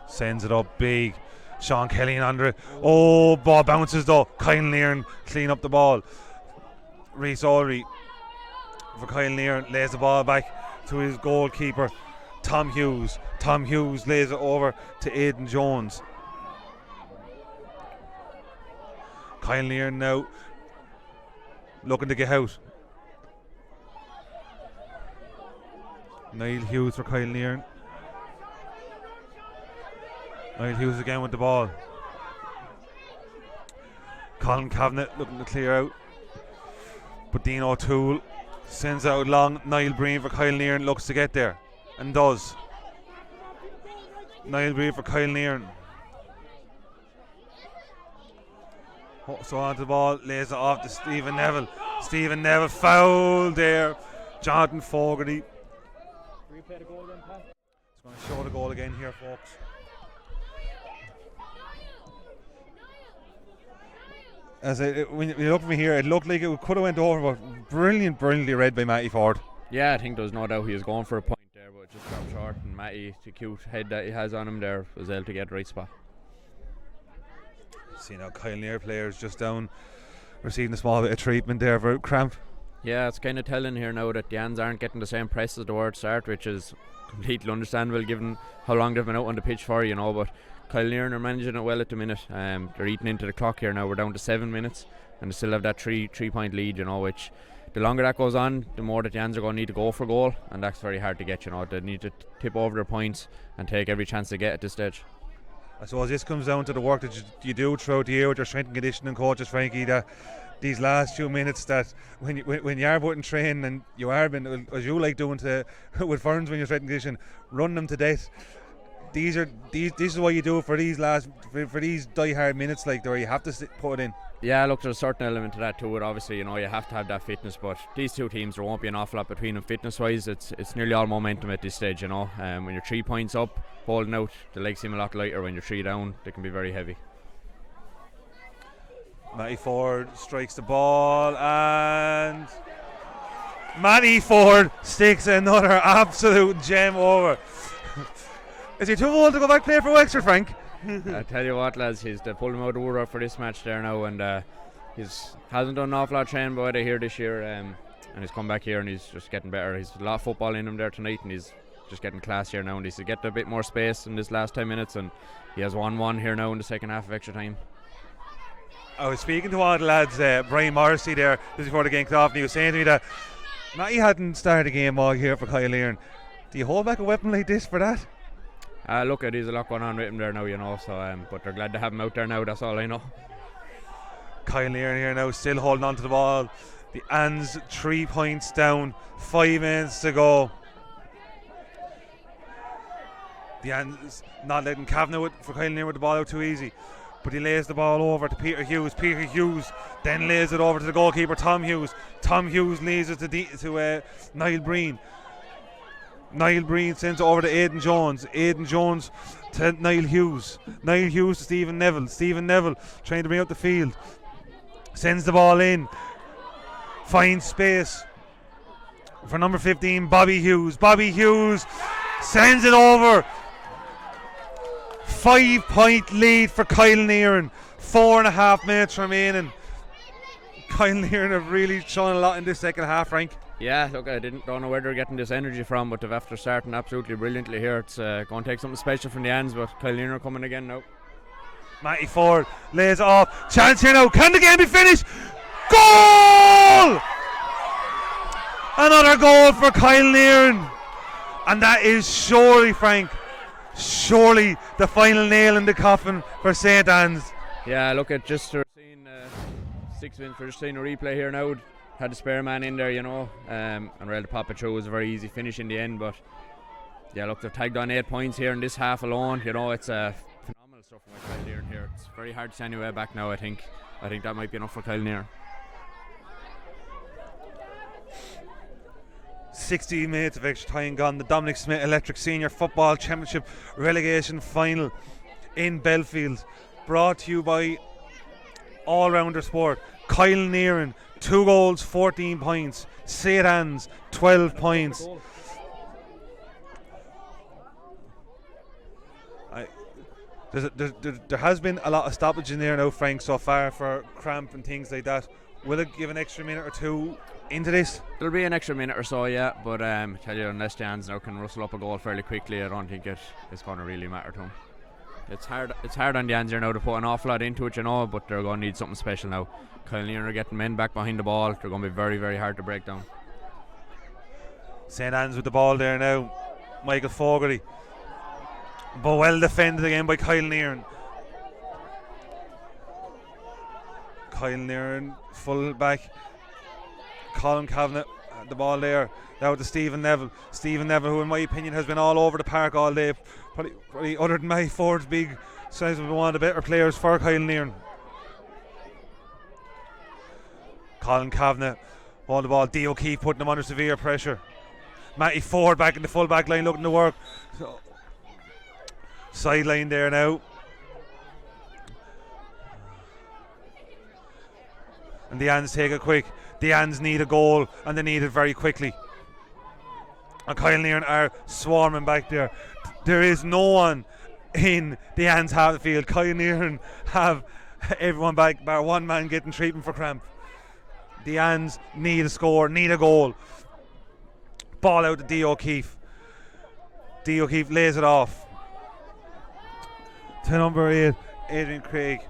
Sends it up big. Sean Kelly and under it. Oh, ball bounces though. Kilanerin clean up the ball. Rhys Ulry for Kilanerin lays the ball back to his goalkeeper, Tom Hughes. Tom Hughes lays it over to Aidan Jones. Kilanerin now looking to get out. Niall Hughes for Kilanerin. Niall Hughes again with the ball. Colin Kavanagh looking to clear out, but Dean O'Toole sends out long. Niall Breen for Kilanerin looks to get there and does. Niall Breen for Kilanerin. So on to the ball, lays it off to Stephen Neville. Stephen Neville fouled there. Jonathan Fogarty. Replay the goal again, Pat. It's going to show the goal again here, folks. When you look from here, it looked like it could have went over, but brilliantly read by Matty Ford. Yeah, I think there was no doubt he was going for a point there, but it just dropped short. And Matty, the cute head that he has on him there, was able to get the right spot. See now, Kilanerin players just down, receiving a small bit of treatment there for cramp. Yeah, it's kind of telling here now that the Ans aren't getting the same press as they were at the start, which is completely understandable given how long they've been out on the pitch for, you know. But Kilanerin are managing it well at the minute. They're eating into the clock here now. We're down to 7 minutes, and they still have that three point lead, you know. Which the longer that goes on, the more that the Ans are going to need to go for goal, and that's very hard to get. You know, they need to tip over their points and take every chance they get at this stage. I suppose this comes down to the work that you do throughout the year with your strength and conditioning coaches, Frankie. That these last few minutes, that when you are putting training, and you are been, as you like doing with Ferns when you're strength and conditioning, run them to death. This is what you do for these die-hard minutes, like where you have to put it in. Yeah, look, there's a certain element to that to it. Obviously, you know, you have to have that fitness, but these two teams, there won't be an awful lot between them fitness-wise. It's nearly all momentum at this stage, you know. When you're 3 points up, holding out, the legs seem a lot lighter. When you're 3 down, they can be very heavy. Matty Ford strikes the ball, and Matty Ford sticks another absolute gem over. Is he too old to go back play for Wexford, Frank? I tell you what, lads, they pulled him out of the woodwork for this match there now, and he's hasn't done an awful lot of training by here this year, and he's come back here and he's just getting better. He's a lot of football in him there tonight, and he's just getting class here now, and he's getting a bit more space in this last 10 minutes, and he has 1-1 here now in the second half of extra time. I was speaking to one of the lads, Brian Morrissey there, just before the game kicked off, and he was saying to me that Matty hadn't started a game all here for Kilanerin. Do you hold back a weapon like this for that? Look, there's a lot going on with him there now, you know, so but they're glad to have him out there now, that's all I know. Kilanerin here now, still holding on to the ball. The Ans 3 points down, 5 minutes to go. The Ans not letting Kavanagh for Kilanerin with the ball out too easy, but he lays the ball over to Peter Hughes. Peter Hughes then lays it over to the goalkeeper, Tom Hughes. Tom Hughes lays it to Niall Breen. Niall Breen sends it over to Aidan Jones. Aidan Jones to Niall Hughes. Niall Hughes to Stephen Neville. Stephen Neville trying to bring out the field. Sends the ball in. Finds space for number 15, Bobby Hughes. Bobby Hughes sends it over. 5-point lead for Kilanerin. 4.5 minutes remaining. Kilanerin have really shown a lot in this second half, Frank. Yeah, look, don't know where they're getting this energy from, but they've after starting absolutely brilliantly here. It's going to take something special from the ends, but Kilanerin are coming again now. Matty Ford lays it off. Chance here now. Can the game be finished? Goal! Another goal for Kilanerin. And that is surely, Frank, surely the final nail in the coffin for St. Anne's. Yeah, look at just seeing 6 minutes. We're just seeing a replay here now. Had the spare man in there, and ready to pop it through. It was a very easy finish in the end, but yeah, look, they've tagged on 8 points here in this half alone. It's phenomenal stuff from Kilanerin here. It's very hard to see any way back now. I think that might be enough for Kilanerin. 60 minutes of extra time gone. The Dominic Smith Electric Senior Football Championship Relegation Final in Belfield, brought to you by All Rounder Sport. Kilanerin 2 goals, 14 points. St. Anne's 12 points. There has been a lot of stoppage in there now, Frank, so far for cramp and things like that. Will it give an extra minute or two into this? There'll be an extra minute or so, yeah, but tell you, unless the Anns now can rustle up a goal fairly quickly, I don't think it's going to really matter to them. It's hard on the Anns here now to put an awful lot into it, but they're going to need something special now. Kilanerin are getting men back behind the ball. They're going to be very, very hard to break down. St. Anne's with the ball there now. Michael Fogarty, but well defended again by Kilanerin. Kilanerin full back. Colin Kavanagh had the ball there. Now to Stephen Neville. Stephen Neville, who in my opinion has been all over the park all day. Probably other than Matty Ford's big size, of one of the better players for Kilanerin. Colin Kavanagh on the ball. D. O'Keefe putting him under severe pressure. Matty Ford back in the full back line looking to work. Sideline there now. And the Anns take it quick. The Anns need a goal, and they need it very quickly. And Kilanerin are swarming back there. There is no one in the Anns half the field. Kilanerin have everyone back, bar one man getting treatment for cramp. The Anns need a score, need a goal. Ball out to D. O'Keefe. D. O'Keefe lays it off to number 8, Adrian Craig.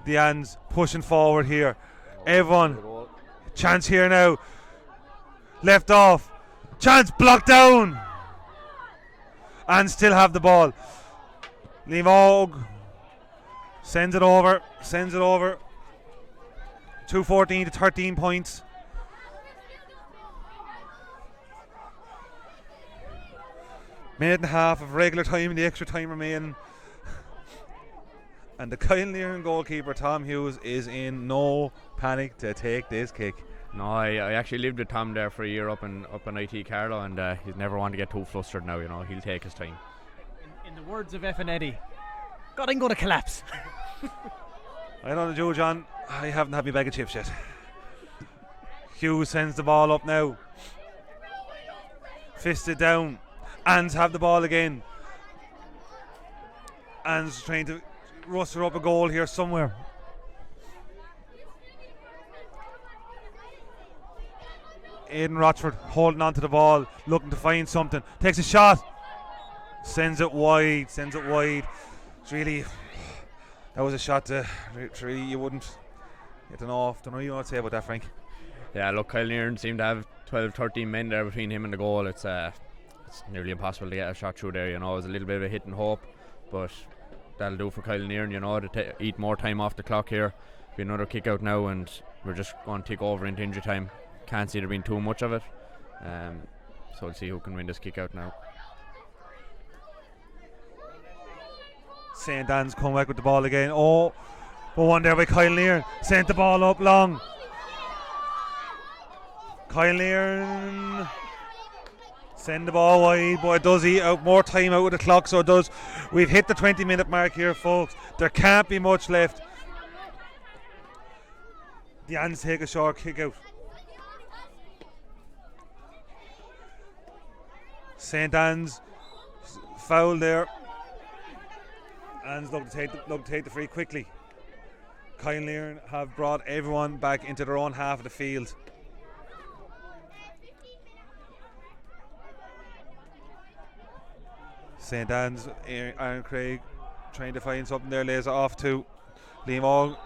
The Anns pushing forward here. Everyone, chance here now. Left off. Chance blocked down. And still have the ball. Liam Og sends it over. 2:14 to 13 points. Minute and a half of regular time and the extra time remaining. And the Kilanerin goalkeeper, Tom Hughes, is in no panic to take this kick. No, I actually lived with Tom there for a year up in IT Carlow, and he's never wanted to get too flustered now. He'll take his time. In the words of F and Eddie, God ain't going to collapse. I don't know, Joe John. I haven't had my bag of chips yet. Hughes sends the ball up now. Fisted down. Anns have the ball again. Anns trying to rustle up a goal here somewhere. Aidan Rochford holding on to the ball, looking to find something. Takes a shot. Sends it wide. It's really, that was a shot to really, you wouldn't. I don't know what to say about that, Frank. Yeah, look, Kilanerin seemed to have 12-13 men there between him and the goal. It's nearly impossible to get a shot through there. It was a little bit of a hit and hope, but that'll do for Kilanerin, to eat more time off the clock here. Be another kick out now, and we're just going to tick over into injury time. Can't see there being too much of it, so we'll see who can win this kick out now. St. Anne's come back with the ball again. Oh, but one there by Kilanerin. Sent the ball up long. Kilanerin send the ball wide, but it does eat out more time out of the clock, so it does. We've hit the 20-minute mark here, folks. There can't be much left. The Anns take a short kick out. St. Anne's foul there. And look to take the free quickly. Kilanerin have brought everyone back into their own half of the field. St. Anne's, Aaron Craig trying to find something there, lays it off to Liam All.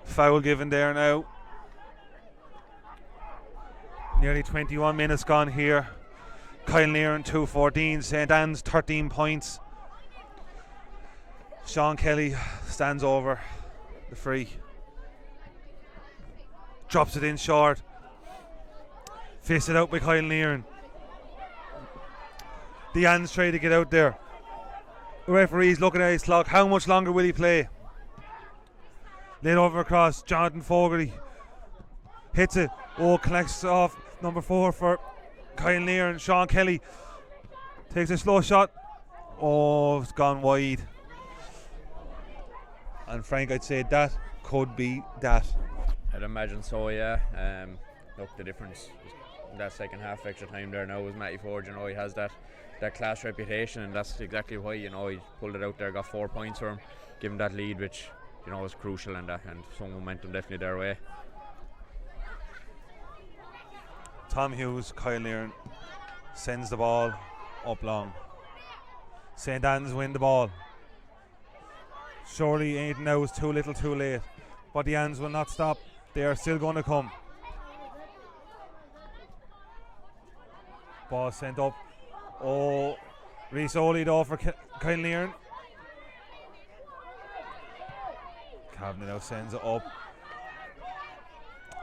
Foul given there now. Nearly 21 minutes gone here. Kilanerin 2-14, St. Anne's 13 points. Sean Kelly stands over the free. Drops it in short. Fisted out by Kilanerin. The Anns try to get out there. The referee's looking at his clock. How much longer will he play? Laid over across. Jonathan Fogarty hits it. Oh, collects off number 4 for Kilanerin. Sean Kelly takes a slow shot. Oh, it's gone wide. And Frank, I'd say that could be that. I'd imagine so, yeah. Look, the difference in that second half extra time there now was Matty Ford. You know, he has that class reputation, and that's exactly why, you know, he pulled it out there, got 4 points for him, give him that lead, which, you know, was crucial, and some momentum definitely their way. Tom Hughes, Kilanerin sends the ball up long. St. Anne's win the ball. Surely Aidan now is too little too late, but the Anns will not stop. They are still going to come. Ball sent up. Oh, Rhys Oley though for Kilanerin. Kavanagh now sends it up.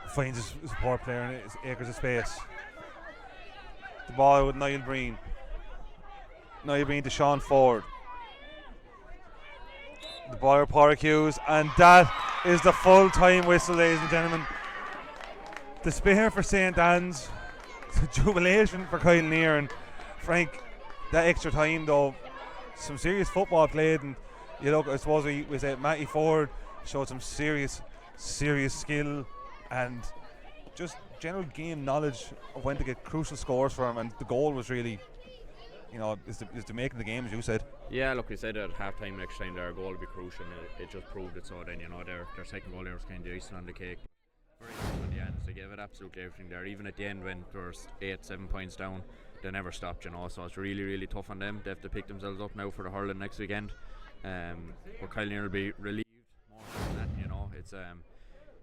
Finds a support player in his acres of space. The ball with Niall Breen. Niall Breen to Sean Ford. The ball with Pádraig Hughes, and that is the full-time whistle, ladies and gentlemen. Despair for St. Anne's, jubilation for Kilanerin. Frank, that extra time though, some serious football played, and you look, I suppose we said Matty Ford showed some serious skill and just general game knowledge of when to get crucial scores for him, and the goal was really, you know, is to make the game, as you said. Yeah, look, we said at half time next time their goal would be crucial, and it just proved it. So then, you know, their second goal there was kind of icing on the cake. Very good at the end, they gave it absolutely everything there. Even at the end when there was 8-7 points down, they never stopped, you know, so it's really tough on them. They have to pick themselves up now for the hurling next weekend. But Kilanerin will be relieved more than that, you know.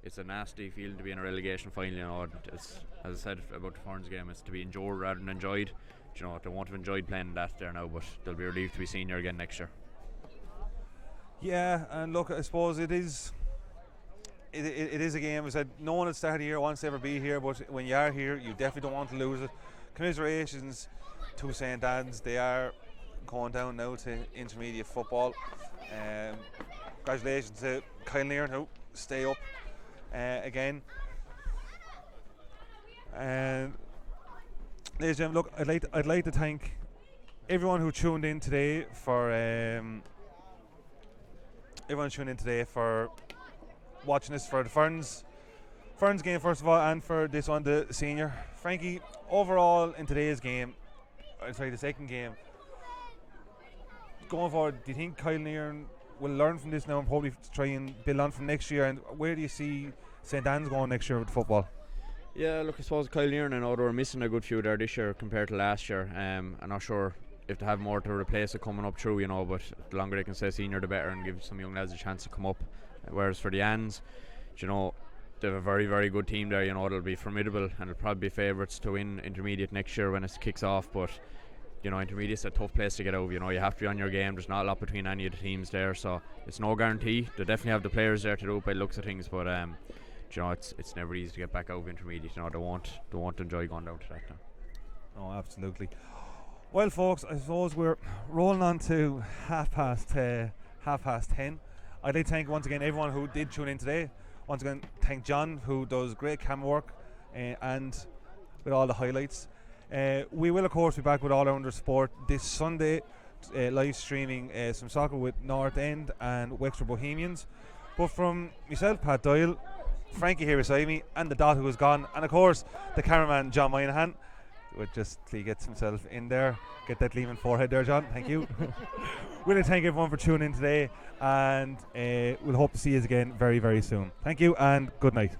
It's a nasty feeling to be in a relegation final, you know. It's, as I said about the Ferns game, it's to be endured rather than enjoyed. You know, they won't have enjoyed playing that there now, but they'll be relieved to be senior again next year. Yeah, and look, I suppose it is a game. I said no one at the start of the year wants to ever be here, but when you are here, you definitely don't want to lose it. Commiserations to St. Anne's. They are going down now to intermediate football. Congratulations to Kilanerin, who stay up again. And ladies and gentlemen, look, I'd like to thank everyone who tuned in today for watching us for the Ferns game first of all, and for this one, the senior. Frankie, overall in today's game, the second game, going forward, do you think Kilanerin will learn from this now and probably try and build on from next year? And where do you see St. Anne's going next year with football? Yeah, look, I suppose Kilanerin, I know they were missing a good few there this year compared to last year. I'm not sure if they have more to replace it coming up through, you know, but the longer they can stay senior, the better, and give some young lads a chance to come up. Whereas for the Anns, you know, they have a very good team there, you know. They'll be formidable, and they'll probably be favourites to win intermediate next year when it kicks off. But you know, intermediate's a tough place to get over. You know, you have to be on your game. There's not a lot between any of the teams there, so it's no guarantee. They definitely have the players there to do it by the looks of things, but you know, it's never easy to get back out of intermediate. You know, they won't enjoy going down to that now. Oh, absolutely. Well, folks, I suppose we're rolling on to half past 10. I'd like to thank once again everyone who did tune in today. Once again, thank John, who does great camera work and with all the highlights. We will, of course, be back with All Rounder Sport this Sunday, live streaming some soccer with North End and Wexford Bohemians. But from myself, Pat Doyle, Frankie here beside me, and the Dot who is gone, and of course the cameraman John Moynihan, would just he gets himself in there. Get that gleaming forehead there, John. Thank you. We'll thank everyone for tuning in today, and we'll hope to see you again very, very soon. Thank you and good night.